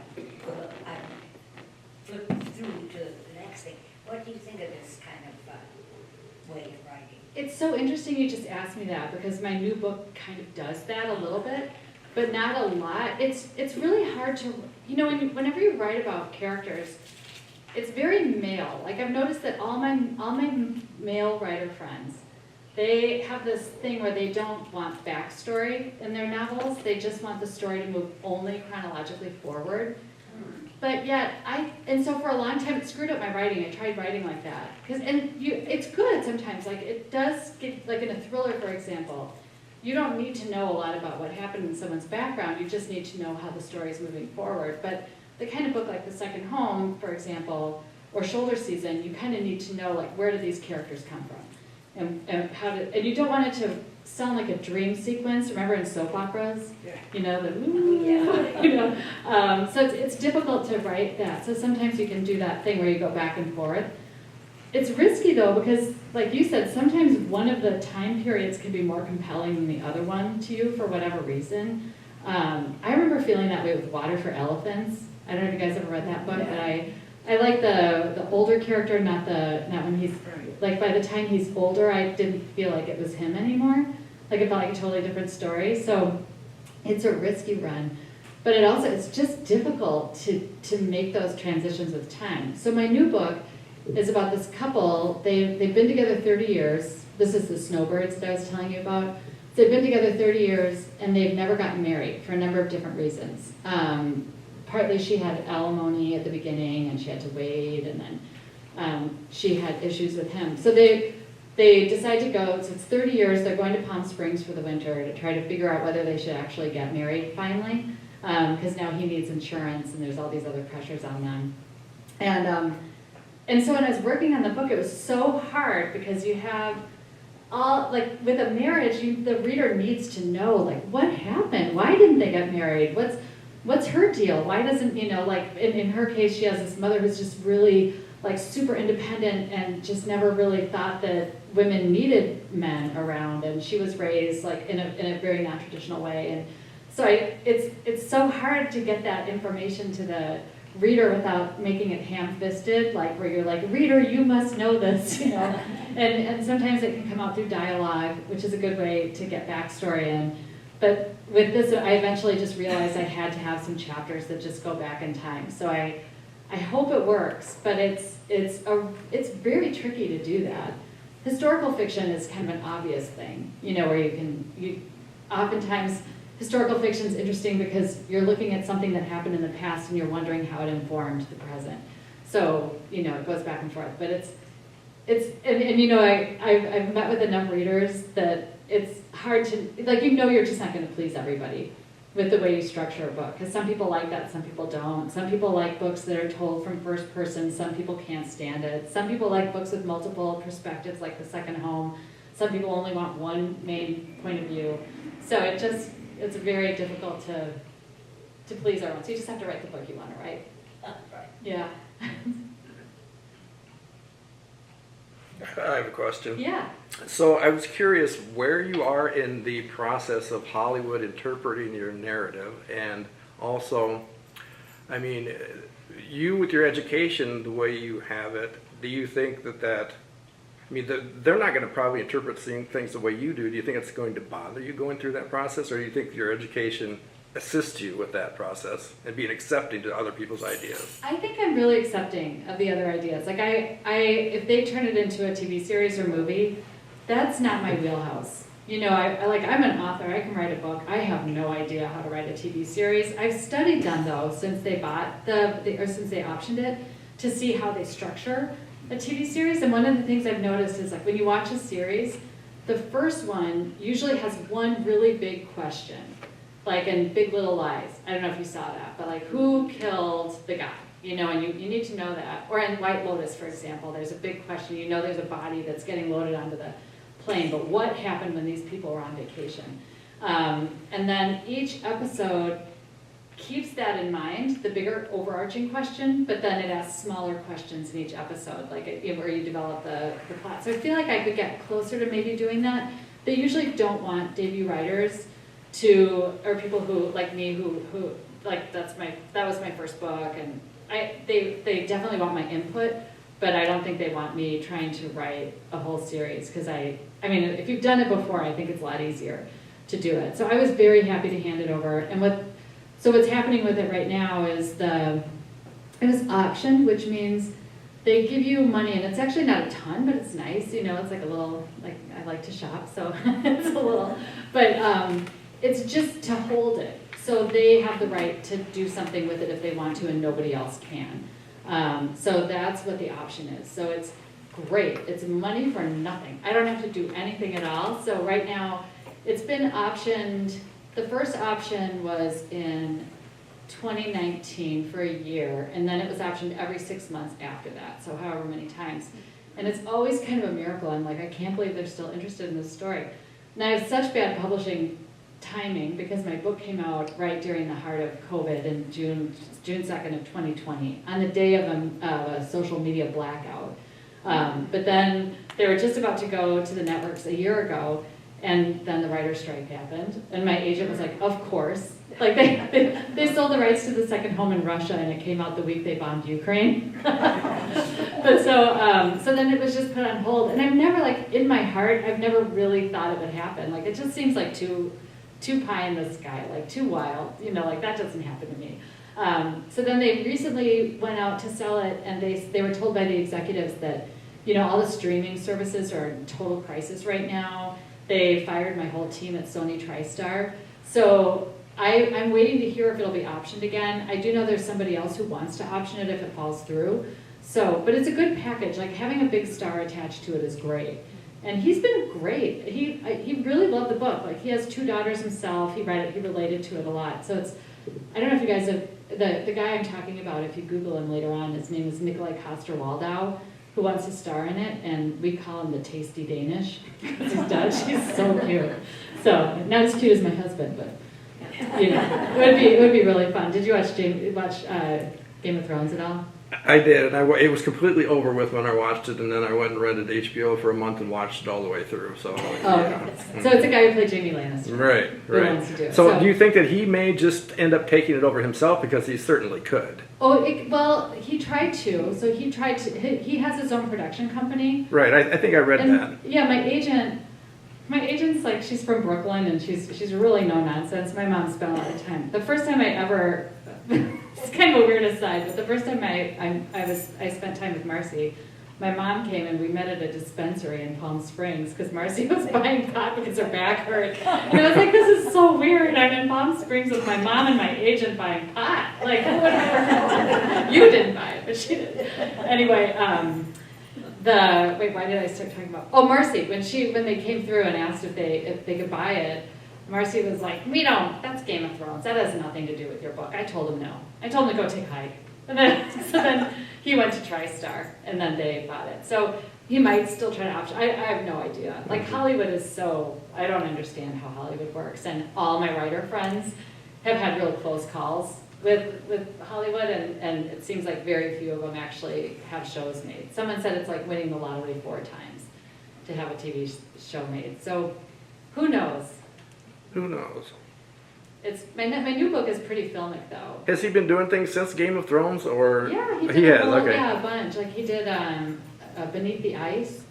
flip through to the next thing. What do you think of this kind of way of writing? It's so interesting you just asked me that, because my new book kind of does that a little bit, but not a lot. It's really hard to, whenever you write about characters, it's very male. Like I've noticed that all my male writer friends, they have this thing where they don't want backstory in their novels. They just want the story to move only chronologically forward. But yet, so for a long time it screwed up my writing. I tried writing like that. It's good sometimes. Like it does get, like in a thriller, for example, you don't need to know a lot about what happened in someone's background. You just need to know how the story is moving forward. But the kind of book like The Second Home, for example, or Shoulder Season, you kind of need to know like where do these characters come from, and you don't want it to sound like a dream sequence. Remember in soap operas, so it's difficult to write that. So sometimes you can do that thing where you go back and forth. It's risky though, because like you said, sometimes one of the time periods can be more compelling than the other one to you for whatever reason. I remember feeling that way with Water for Elephants. I don't know if you guys ever read that book, but I like the older character, not when he's, like by the time he's older, I didn't feel like it was him anymore. Like it felt like a totally different story. So it's a risky run. But it's just difficult to make those transitions with time. So my new book is about this couple. They've been together 30 years. This is the Snowbirds that I was telling you about. So they've been together 30 years, and they've never gotten married for a number of different reasons. Partly she had alimony at the beginning, and she had to wait, and then she had issues with him. So they decide to go, so it's 30 years, they're going to Palm Springs for the winter to try to figure out whether they should actually get married finally, because now he needs insurance and there's all these other pressures on them. And so when I was working on the book, it was so hard because you have all, like with a marriage, the reader needs to know, like, what happened? Why didn't they get married? What's her deal? Why doesn't, like in her case, she has this mother who's just really like super independent and just never really thought that women needed men around, and she was raised like in a very non-traditional way. And so it's so hard to get that information to the reader without making it ham-fisted, like where you're like, reader, you must know this, and sometimes it can come out through dialogue, which is a good way to get backstory in. But with this, I eventually just realized I had to have some chapters that just go back in time. So I hope it works, but it's very tricky to do that. Historical fiction is kind of an obvious thing, where oftentimes historical fiction is interesting because you're looking at something that happened in the past and you're wondering how it informed the present. So, you know, it goes back and forth, but and you know, I've met with enough readers that it's hard to, like, you know, you're just not going to please everybody with the way you structure a book, because some people like that, some people don't. Some people like books that are told from first person, some people can't stand it. Some people like books with multiple perspectives, like The Second Home. Some people only want one main point of view. So it's very difficult to please everyone. So you just have to write the book you want to write. Right. Yeah. I have a question. Yeah. So I was curious where you are in the process of Hollywood interpreting your narrative, and also, I mean, you with your education, the way you have it, do you think that I mean, they're not going to probably interpret things the way you do. Do you think it's going to bother you going through that process, or do you think your education assists you with that process and being accepting to other people's ideas? I think I'm really accepting of the other ideas. Like if they turn it into a TV series or movie, that's not my wheelhouse. You know, I'm an author. I can write a book. I have no idea how to write a TV series. I've studied them though since they bought since they optioned it to see how they structure a TV series. And one of the things I've noticed is, like, when you watch a series, the first one usually has one really big question. Like in Big Little Lies, I don't know if you saw that, but like, who killed the guy? You know, and you need to know that. Or in White Lotus, for example, there's a big question. You know there's a body that's getting loaded onto the plane, but what happened when these people were on vacation? And then each episode keeps that in mind, the bigger overarching question, but then it asks smaller questions in each episode, like where you develop the plot. So I feel like I could get closer to maybe doing that. They usually don't want debut writers or people who, like me, who like, that was my first book, and they definitely want my input, but I don't think they want me trying to write a whole series, because I mean, if you've done it before, I think it's a lot easier to do it. So I was very happy to hand it over, and what's happening with it right now is it was optioned, which means they give you money, and it's actually not a ton, but it's nice, you know, it's like a little, like, I like to shop, so it's a little, but it's just to hold it. So they have the right to do something with it if they want to, and nobody else can. So that's what the option is. So it's great. It's money for nothing. I don't have to do anything at all. So right now, it's been optioned. The first option was in 2019 for a year, and then it was optioned every 6 months after that, so however many times. And it's always kind of a miracle. I'm like, I can't believe they're still interested in this story. And I have such bad publishing timing because my book came out right during the heart of COVID in June 2nd of 2020, on the day of a social media blackout. But then they were just about to go to the networks a year ago, and then the writer's strike happened, and my agent was like, of course. Like, they sold the rights to The Second Home in Russia, and it came out the week they bombed Ukraine. But so then it was just put on hold, and I've never, like, in my heart, I've never really thought it would happen. Like, it just seems like too pie in the sky, like too wild, you know, like that doesn't happen to me. So then they recently went out to sell it, and they were told by the executives that, you know, all the streaming services are in total crisis right now. They fired my whole team at Sony TriStar. So I'm waiting to hear if it'll be optioned again. I do know there's somebody else who wants to option it if it falls through. So, but it's a good package. Like, having a big star attached to it is great. And he's been great. He really loved the book. Like, he has 2 daughters himself. He read it. He related to it a lot. So it's, I don't know if you guys have, the guy I'm talking about, if you Google him later on, his name is Nikolai Coster-Waldau, who wants to star in it, and we call him the Tasty Danish because he's Dutch. He's so cute. So, not as cute as my husband, but, you know, it would be really fun. Did you watch Game of Thrones at all? I did, and it was completely over with when I watched it, and then I went and rented HBO for a month and watched it all the way through. So, yeah. So it's a guy who played Jamie Lannister. Right. Who wants to do it. So do you think that he may just end up taking it over himself, because he certainly could? Well, he tried to. So he tried to. He has his own production company. Right. I think I read that. Yeah, my agent's like, she's from Brooklyn, and she's really no nonsense. My mom spent a lot of time. The first time I ever. It's kind of a weird aside, but the first time I spent time with Marcy my mom came and we met at a dispensary in Palm Springs because Marcy was buying pot because her back hurt. And I was like, this is so weird. I'm in Palm Springs with my mom and my agent buying pot. Like, whatever. You didn't buy it, but she did. Anyway, wait, why did I start talking about? Oh, Marcy, when they came through and asked if they could buy it, Marcy was like, that's Game of Thrones. That has nothing to do with your book. I told him no. I told him to go take a hike. And then, so then he went to TriStar, and then they bought it. So he might still try to option. I have no idea. Like, Hollywood is so, I don't understand how Hollywood works. And all my writer friends have had real close calls with Hollywood, and it seems like very few of them actually have shows made. Someone said it's like winning the lottery 4 times to have a TV show made. So who knows? Who knows? It's my new book is pretty filmic though. Has he been doing things since Game of Thrones, or? Yeah, he did He has, a okay. yeah, a bunch. Like he did Beneath the Ice,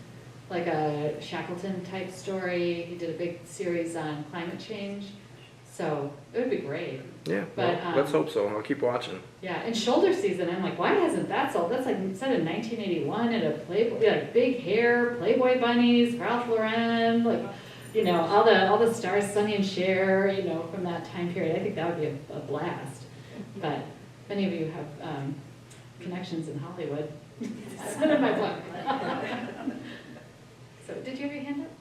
like a Shackleton type story. He did a big series on climate change. So it would be great. Yeah, But, well, let's hope so. I'll keep watching. Yeah, and Shoulder Season, I'm like, why hasn't that sold? That's like set in 1981 at a Playboy, like big hair, Playboy bunnies, Ralph Lauren, like, you know, all the stars, Sonny and Cher, you know, from that time period. I think that would be a blast. But if any of you have connections in Hollywood, send in my book. So, did you have your hand up?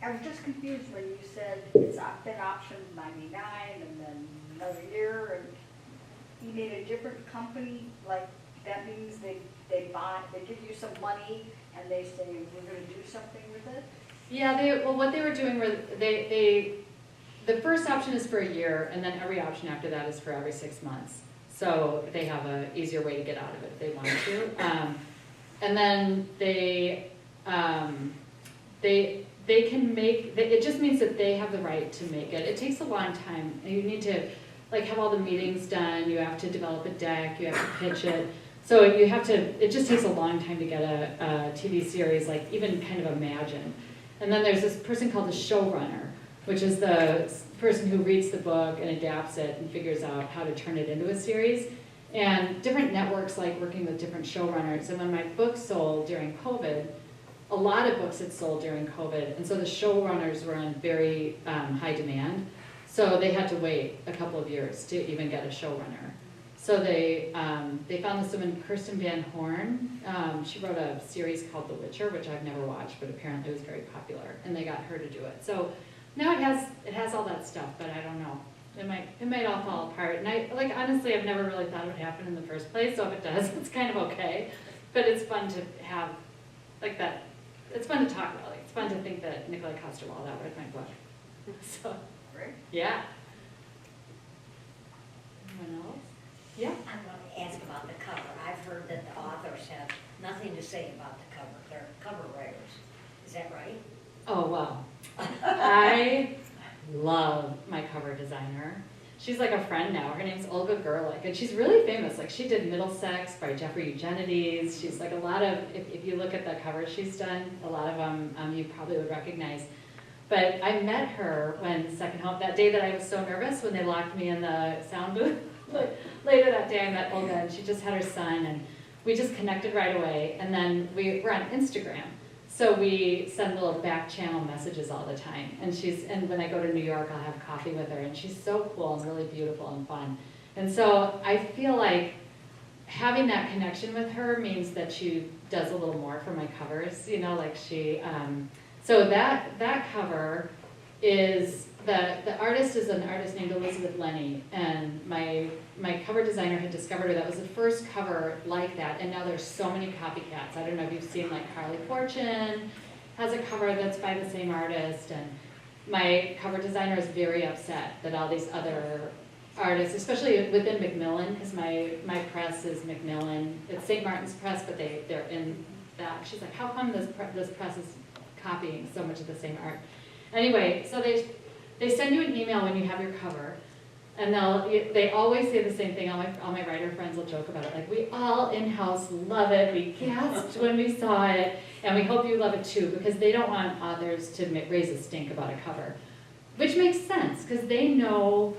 I was just confused when you said it's been optioned 99 and then another year, and you need a different company, like that means they give you some money and they say, we're gonna do something with it? Yeah, what they were doing were the first option is for a year, and then every option after that is for every 6 months. So they have an easier way to get out of it if they want to. And then they can make, it just means that they have the right to make it. It takes a long time. You need to like have all the meetings done, you have to develop a deck, you have to pitch it. So you have to, it just takes a long time to get a TV series, like even kind of imagined. And then there's this person called the showrunner, which is the person who reads the book and adapts it and figures out how to turn it into a series. And different networks like working with different showrunners. And when my book sold during COVID, a lot of books had sold during COVID, and so the showrunners were in very high demand. So they had to wait a couple of years to even get a showrunner. So they found this woman, Kirsten Van Horn. She wrote a series called The Witcher, which I've never watched, but apparently it was very popular, and they got her to do it. So now it has all that stuff, but I don't know. It might all fall apart. And honestly, I've never really thought it would happen in the first place. So if it does, it's kind of okay. But it's fun to have like that. It's fun to talk about. Like, it's fun to think that Nikolai Coster-Waldau read my book. So, Great. yeah. Anyone else? Yeah. I want to ask about the cover. I've heard that the authors have nothing to say about the cover. They're cover writers. Is that right? Oh, wow. I love my cover designer. She's like a friend now. Her name's Olga Gerlich, and she's really famous. Like, she did Middlesex by Jeffrey Eugenides. She's like a lot of, if you look at the covers she's done, a lot of them you probably would recognize. But I met her when Second Home, that day that I was so nervous when they locked me in the sound booth. Later that day I met Olga, and she just had her son, and we just connected right away. And then we're on Instagram. So we send little back channel messages all the time. And when I go to New York, I'll have coffee with her, and she's so cool and really beautiful and fun. And so I feel like having that connection with her means that she does a little more for my covers, you know, like she, so that cover is, the artist is an artist named Elizabeth Lenny, and my cover designer had discovered her. That was the first cover like that, and now there's so many copycats. I don't know if you've seen, like, Carly Fortune has a cover that's by the same artist, and my cover designer is very upset that all these other artists, especially within Macmillan, because my press is Macmillan. It's St. Martin's Press, but they're in that. She's like, how come this press is copying so much of the same art? Anyway, so they send you an email when you have your cover, and they always say the same thing. All my writer friends will joke about it. Like, we all in-house love it. We gasped when we saw it, and we hope you love it too, because they don't want authors to raise a stink about a cover, which makes sense, because they know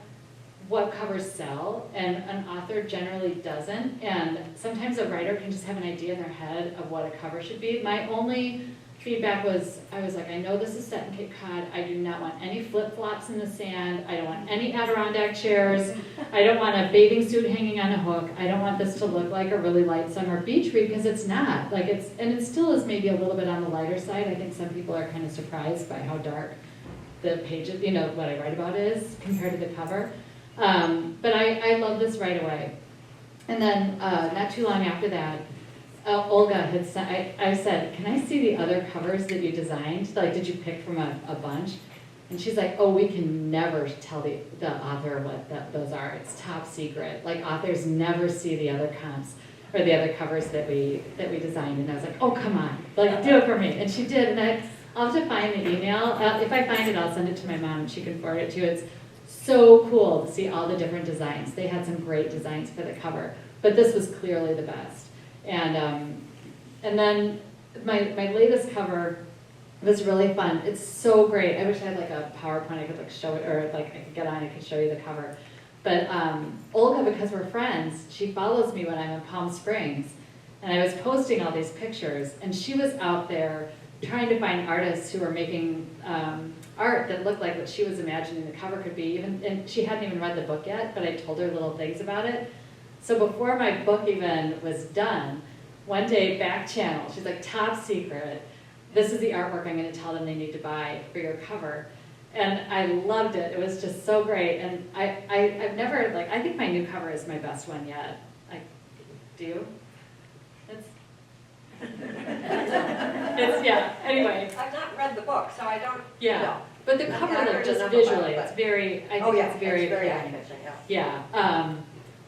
what covers sell, and an author generally doesn't. And sometimes a writer can just have an idea in their head of what a cover should be. My only feedback was, I was like, I know this is set in Cape Cod. I do not want any flip-flops in the sand. I don't want any Adirondack chairs. I don't want a bathing suit hanging on a hook. I don't want this to look like a really light summer beach read, because it's not. Like and it still is maybe a little bit on the lighter side. I think some people are kind of surprised by how dark the pages, what I write about is compared to the cover. But I love this right away. And then not too long after that, Olga had sent, I said, can I see the other covers that you designed? Like, did you pick from a bunch? And she's like, oh, we can never tell the author what those are. It's top secret. Like, authors never see the other comps or the other covers that we designed. And I was like, oh, come on, like, do it for me. And she did. And I'll have to find the email. If I find it, I'll send it to my mom and she can forward it to you. It's so cool to see all the different designs. They had some great designs for the cover, but this was clearly the best. And then my latest cover was really fun. It's so great. I wish I had like a PowerPoint I could like show it, or like I could get on, I could show you the cover. But Olga, because we're friends, she follows me when I'm in Palm Springs, and I was posting all these pictures, and she was out there trying to find artists who were making art that looked like what she was imagining the cover could be. And she hadn't even read the book yet, but I told her little things about it. So before my book even was done, one day, back channel, she's like, top secret, this is the artwork I'm going to tell them they need to buy for your cover. And I loved it. It was just so great. And I've never, like, I think my new cover is my best one yet. Do you? It's yeah, anyway. I've not read the book, so I don't Yeah. know. But the I mean, cover, I like, heard just enough about visually, it, it's very, I think it's very appealing. eye-catching, yeah. Yeah,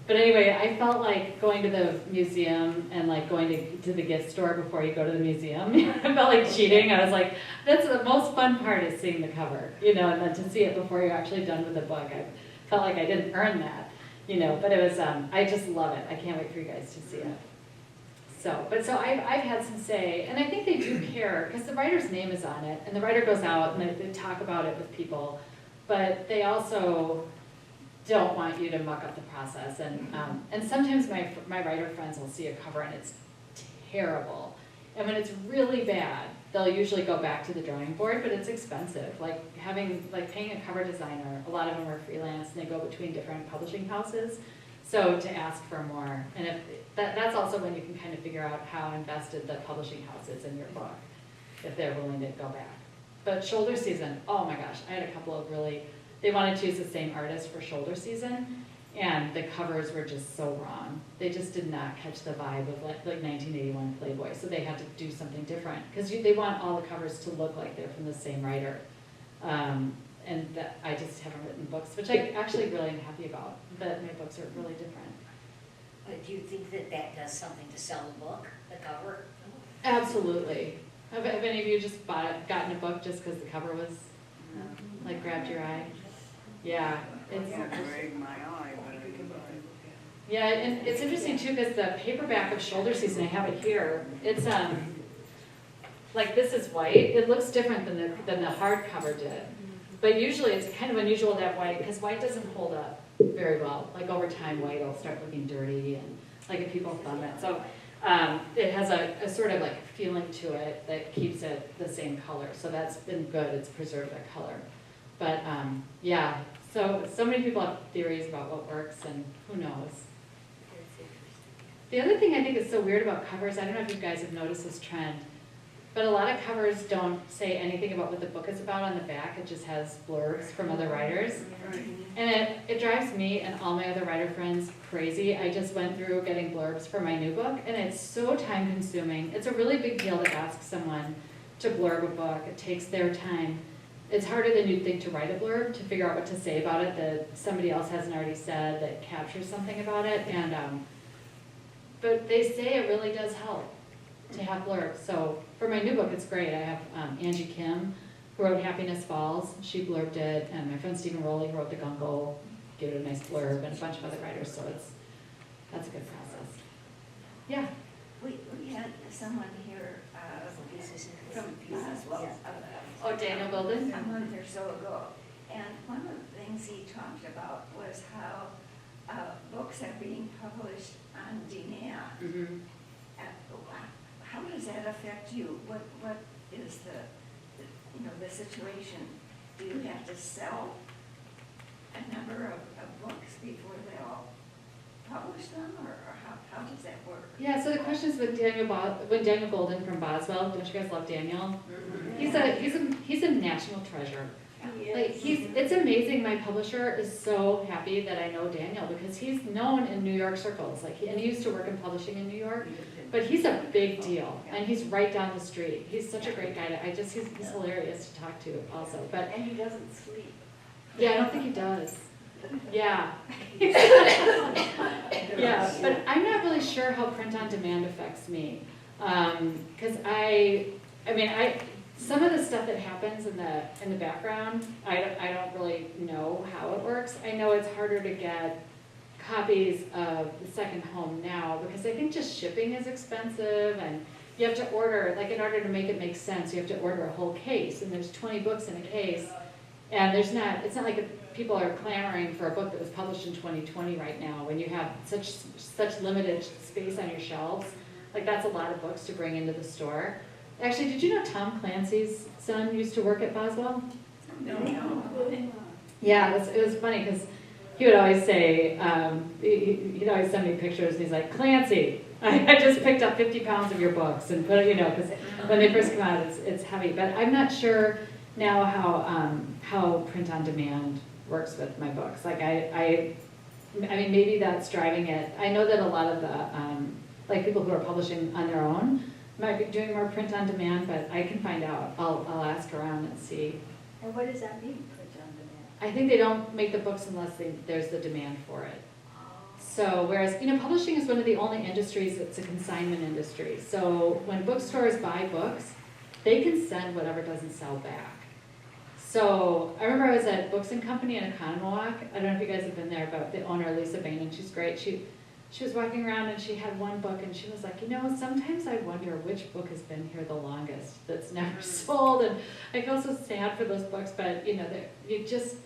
but anyway, I felt like going to the museum and like going to the gift store before you go to the museum. I felt like cheating. I was like, that's the most fun part, is seeing the cover, and then to see it before you're actually done with the book. I felt like I didn't earn that, but it was, I just love it. I can't wait for you guys to see it. So I've had some say, and I think they do care, because the writer's name is on it, and the writer goes out and they talk about it with people, but they also don't want you to muck up the process. And sometimes my writer friends will see a cover and it's terrible. And when it's really bad, they'll usually go back to the drawing board, but it's expensive. Like paying a cover designer, a lot of them are freelance and they go between different publishing houses. So to ask for more, and that's also when you can kind of figure out how invested the publishing house is in your book, if they're willing to go back. But shoulder season, oh my gosh, I had a couple of really, they wanted to use the same artist for shoulder season, and the covers were just so wrong. They just did not catch the vibe of like 1981 Playboy, so they had to do something different, because they want all the covers to look like they're from the same writer. And that I just haven't written books, which I actually really am happy about, that my books are really different. But do you think that does something to sell the book, the cover? Absolutely. Have any of you just gotten a book just because the cover was, like, grabbed your eye? Yeah. Yeah, and it's interesting too, because the paperback of Shoulder Season, I have it here, it's, like, this is white. It looks different than the hardcover did. But usually it's kind of unusual to have white, because white doesn't hold up very well. Like, over time, white will start looking dirty, and like if people thumb it. So it has a sort of like feeling to it that keeps it the same color. So that's been good. It's preserved that color. But yeah, so many people have theories about what works, and who knows. The other thing I think is so weird about covers, I don't know if you guys have noticed this trend, but a lot of covers don't say anything about what the book is about on the back. It just has blurbs from other writers. And it drives me and all my other writer friends crazy. I just went through getting blurbs for my new book, and it's so time consuming. It's a really big deal to ask someone to blurb a book. It takes their time. It's harder than you'd think to write a blurb, to figure out what to say about it that somebody else hasn't already said, that captures something about it. And but they say it really does help to have blurbs. So for my new book, it's great. I have Angie Kim, who wrote Happiness Falls. She blurbed it, and my friend Stephen Rowley wrote The Gungle, gave it a nice blurb, and a bunch of other writers. So that's a good process. Yeah. We had someone here from Oh, Daniel Bilden? a month or so ago, And one of the things he talked about was how books are being published on demand. Mm-hmm. How does that affect you? What is the situation? Do you have to sell a number of books before they all publish them, or how does that work? Yeah, so the question is with Daniel Golden from Boswell. Don't you guys love Daniel? Mm-hmm. He's a national treasure. Like Yes. it's amazing. My publisher is so happy that I know Daniel because he's known in New York circles. And he used to work in publishing in New York, but he's a big deal, and he's right down the street. He's such a great guy. He's hilarious to talk to also. But And he doesn't sleep. yeah, I don't think he does. Yeah. Yeah, but I'm not really sure how print on demand affects me. Because some of the stuff that happens in the background, I don't really know how it works. I know it's harder to get copies of The Second Home now because I think just shipping is expensive, and you have to order, like in order to make it make sense, you have to order a whole case, and there's 20 books in a case, and it's not like people are clamoring for a book that was published in 2020 right now when you have such limited space on your shelves. Like that's a lot of books to bring into the store. Actually, did you know Tom Clancy's son used to work at Boswell? No. Yeah, it was funny because he would always say, he'd always send me pictures, and he's like, Clancy, I just picked up 50 pounds of your books and put it, because when they first come out, it's heavy. But I'm not sure now how print on demand works with my books. Like I mean, maybe that's driving it. I know that a lot of the people who are publishing on their own might be doing more print on demand, but I can find out. I'll ask around and see. And what does that mean, print on demand? I think they don't make the books unless there's the demand for it. So whereas, publishing is one of the only industries that's a consignment industry. So when bookstores buy books, they can send whatever doesn't sell back. So I remember I was at Books and Company in Economowoc. I don't know if you guys have been there, but the owner, Lisa Bain, and she's great. She was walking around and she had one book and she was like, sometimes I wonder which book has been here the longest that's never sold. And I feel so sad for those books, but you just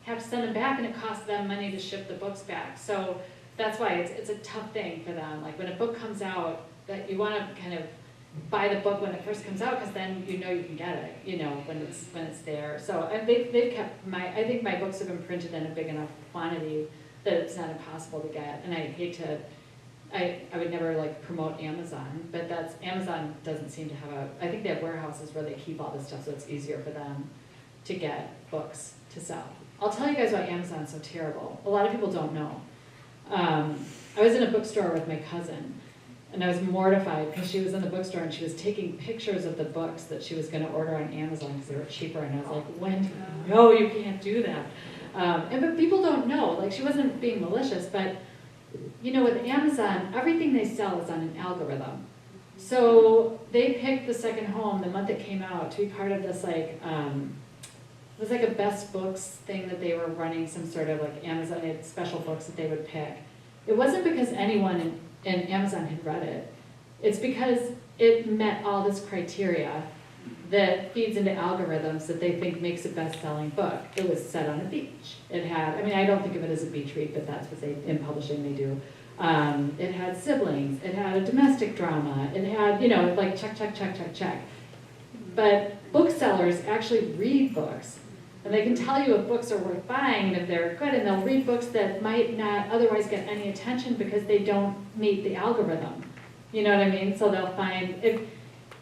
have to send them back, and it costs them money to ship the books back. So that's why it's a tough thing for them. Like when a book comes out, that you want to kind of buy the book when it first comes out, because then you can get it, when it's there. So they've kept I think my books have been printed in a big enough quantity that it's not impossible to get. And I hate to, I would never promote Amazon, but Amazon doesn't seem to have I think they have warehouses where they keep all this stuff, so it's easier for them to get books to sell. I'll tell you guys why Amazon's so terrible. A lot of people don't know. I was in a bookstore with my cousin, and I was mortified because she was in the bookstore and she was taking pictures of the books that she was going to order on Amazon because they were cheaper. And I was like, when? No, you can't do that. But people don't know. She wasn't being malicious, but with Amazon, everything they sell is on an algorithm. So they picked The Second Home the month it came out to be part of this it was like a best books thing that they were running, some sort of Amazon, they had special books that they would pick. It wasn't because anyone in Amazon had read it. It's because it met all this criteria that feeds into algorithms that they think makes a best-selling book. It was set on a beach. It had, I don't think of it as a beach read, but that's what in publishing they do. It had siblings. It had a domestic drama. It had, check, check, check, check, check. But booksellers actually read books. And they can tell you if books are worth buying and if they're good, and they'll read books that might not otherwise get any attention because they don't meet the algorithm. You know what I mean? So they'll find, if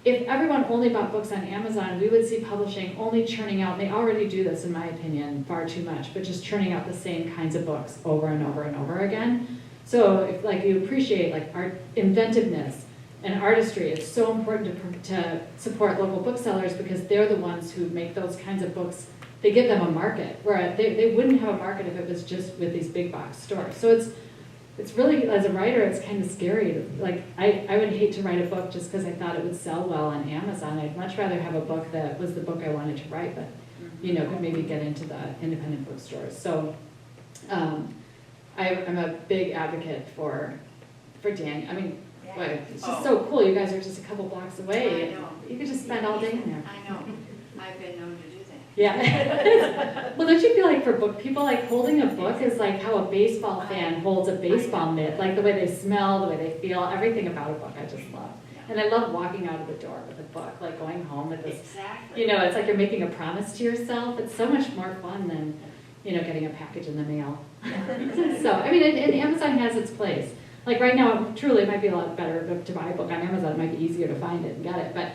everyone only bought books on Amazon, we would see publishing only churning out, and they already do this in my opinion, far too much, but just churning out the same kinds of books over and over and over again. So if you appreciate art, inventiveness, and artistry, it's so important to support local booksellers because they're the ones who make those kinds of books. They give them a market, where they wouldn't have a market if it was just with these big box stores. So it's really, as a writer, it's kind of scary. I would hate to write a book just because I thought it would sell well on Amazon. I'd much rather have a book that was the book I wanted to write, but could maybe get into the independent bookstores. So I'm a big advocate for Dan. Boy, it's just so cool. You guys are just a couple blocks away. I know. You could just spend all day in there. I know. I've been known to do that. Yeah. Well, don't you feel like for book people, like holding a book is like how a baseball fan holds a baseball mitt, like the way they smell, the way they feel, everything about a book I just love. And I love walking out of the door with a book, like going home with this, Exactly. you know, it's like you're making a promise to yourself. It's so much more fun than, you know, getting a package in the mail. So, I mean, and Amazon has its place. Like right now, truly, it might be a lot better to buy a book on Amazon. It might be easier to find it and get it. But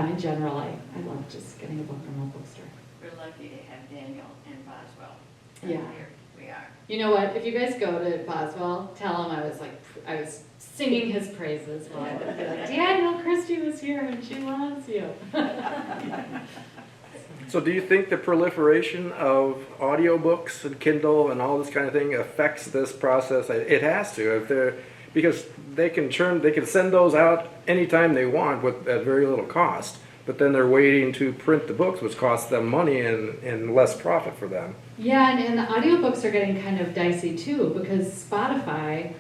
in general, I love just getting a book from a bookstore. We're lucky to have Daniel and Boswell. Yeah. Here we are. You know what? If you guys go to Boswell, tell him I was singing his praises while I would be like, Daniel, Christy was here and she loves you. So do you think the proliferation of audiobooks and Kindle and all this kind of thing affects this process? It has to, if they're, because they can send those out anytime they want at very little cost, but then they're waiting to print the books, which costs them money and less profit for them. Yeah, and the audiobooks are getting kind of dicey too, because Spotify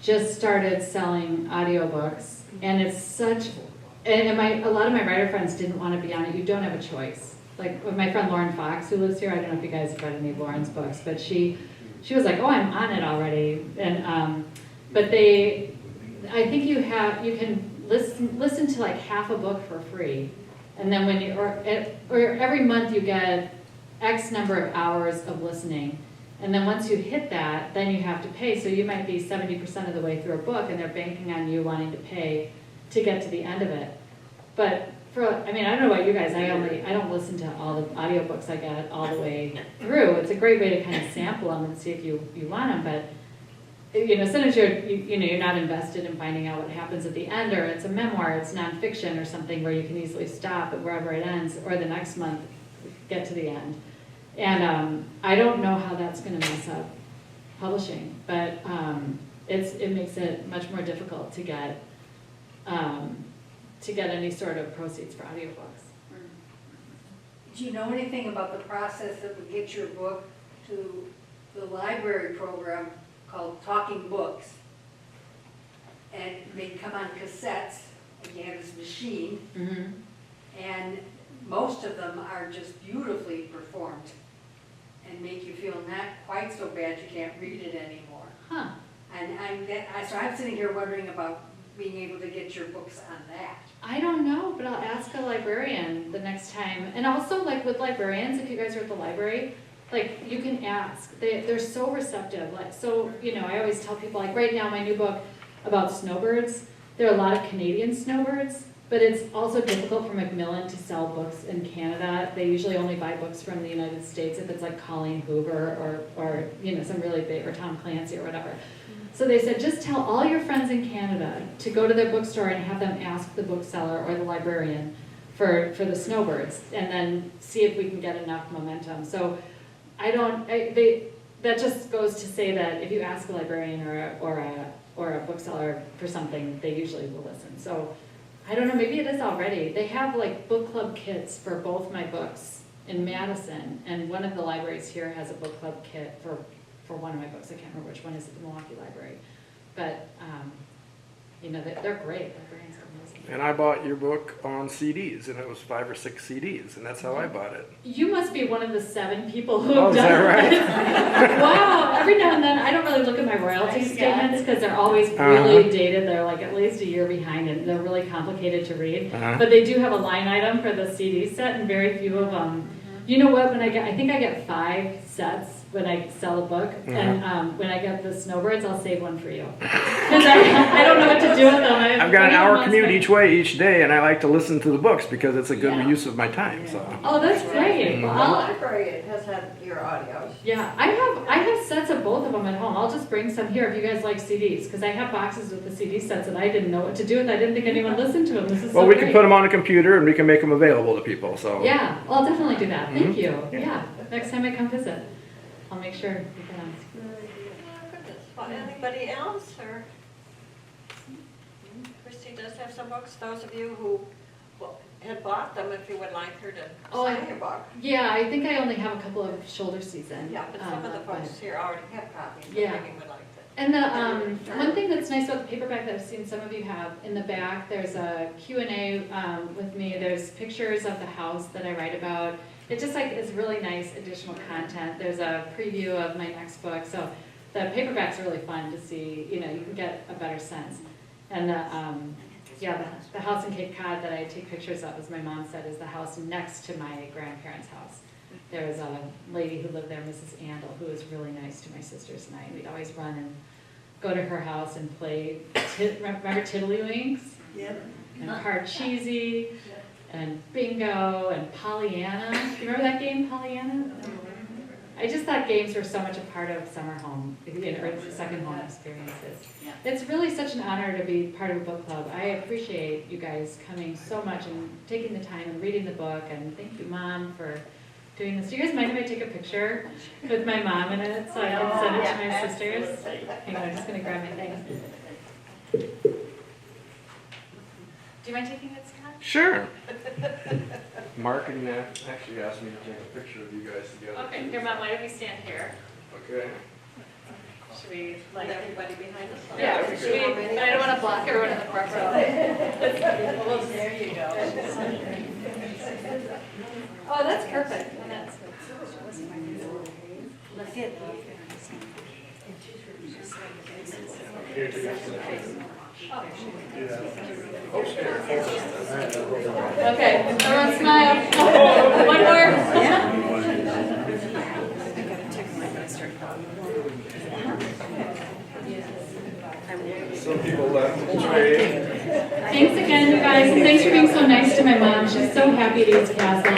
just started selling audiobooks, and it's such, and a lot of my writer friends didn't want to be on it. You don't have a choice. Like with my friend Lauren Fox, who lives here, I don't know if you guys have read any of Lauren's books, but she was like, oh, I'm on it already. And but I think you can listen to like half a book for free, and then or every month you get X number of hours of listening, and then once you hit that, then you have to pay. So you might be 70% of the way through a book, and they're banking on you wanting to pay to get to the end of it. But I don't know about you guys, I don't listen to all the audiobooks I get all the way through. It's a great way to kind of sample them and see if you want them, but you know, sometimes you're not invested in finding out what happens at the end, or it's a memoir, it's nonfiction or something where you can easily stop at wherever it ends, or the next month get to the end. And I don't know how that's going to mess up publishing, but it makes it much more difficult to get any sort of proceeds for audiobooks. Do you know anything about the process that would get your book to the library program called Talking Books? And they come on cassettes, and you have this machine, and most of them are just beautifully performed and make you feel not quite so bad you can't read it anymore. Huh. And so I'm sitting here wondering about being able to get your books on that. I don't know, but I'll ask a librarian the next time. And also, like with librarians, if you guys are at the library, like you can ask. They're so receptive. Like, so, you know, I always tell people, like right now, my new book about snowbirds, there are a lot of Canadian snowbirds, but it's also difficult for Macmillan to sell books in Canada. They usually only buy books from the United States if it's like Colleen Hoover or you know, some really big, or Tom Clancy or whatever. So they said, just tell all your friends in Canada to go to their bookstore and have them ask the bookseller or the librarian for the snowbirds, and then see if we can get enough momentum. So that just goes to say that if you ask a librarian or a bookseller for something, they usually will listen. So I don't know, maybe it is already. They have like book club kits for both my books in Madison, and one of the libraries here has a book club kit for one of my books. I can't remember which one is at the Milwaukee Library. But, you know, they're great. Librarians are amazing. And I bought your book on CDs, and it was 5 or 6 CDs, and that's how I bought it. You must be one of the 7 people who Oh, have is done that right? Wow. Every now and then, I don't really look at my royalty statements because they're always really dated. They're like at least a year behind, and they're really complicated to read. But they do have a line item for the CD set, and very few of them. You know what? I think I get 5 sets when I sell a book, and when I get the snowbirds, I'll save one for you. Because I don't know what to do with them. I've got an hour commute each way each day, and I like to listen to the books because it's a good use of my time. So. Oh, that's great. Well, The library has had your audios. Yeah, I have sets of both of them at home. I'll just bring some here if you guys like CDs, because I have boxes with the CD sets and I didn't know what to do with. I didn't think anyone listened to them. This is Well, so we great. can put them on a computer and we can make them available to people. So. Yeah, well, I'll definitely do that. Thank you. Yeah, next time I come visit, I'll make sure you can ask. Goodness. Well, anybody else, or? Christy does have some books. Those of you who had bought them, if you would like her to sign your book. Yeah, I think I only have a couple of shoulder season. Yeah, but some of the folks here already have copies. Yeah. Maybe would like to. And the, one thing that's nice about the paperback that I've seen some of you have, in the back, there's a Q&A with me. There's pictures of the house that I write about. It just like is really nice additional content. There's a preview of my next book. So the paperback's really fun to see, you know, you can get a better sense. And the house in Cape Cod that I take pictures of, as my mom said, is the house next to my grandparents' house. There was a lady who lived there, Mrs. Andel, who was really nice to my sisters and I. We'd always run and go to her house and play, remember Tiddlywinks? Yep. And Parcheesi, and Bingo, and Pollyanna. Do you remember that game, Pollyanna? I just thought games were so much a part of summer home, or second home experiences. It's really such an honor to be part of a book club. I appreciate you guys coming so much and taking the time and reading the book, and thank you, Mom, for doing this. Do you guys mind if I take a picture with my mom in it so I can send it to my sisters? Hang on, I'm just gonna grab my thing. Do you mind taking it, Scott? Sure. Marketing actually asked me to take a picture of you guys together. Okay, here, Mom, why don't we stand here? Okay. Should we, like, Everybody behind us. yeah, should we, but I don't want to block everyone in the front row. There you go. Oh, that's perfect. And that's- Okay, everyone smile. One more. Some people left the trade. Thanks again, you guys, and thanks for being so nice to my mom. She's so happy to eat castle.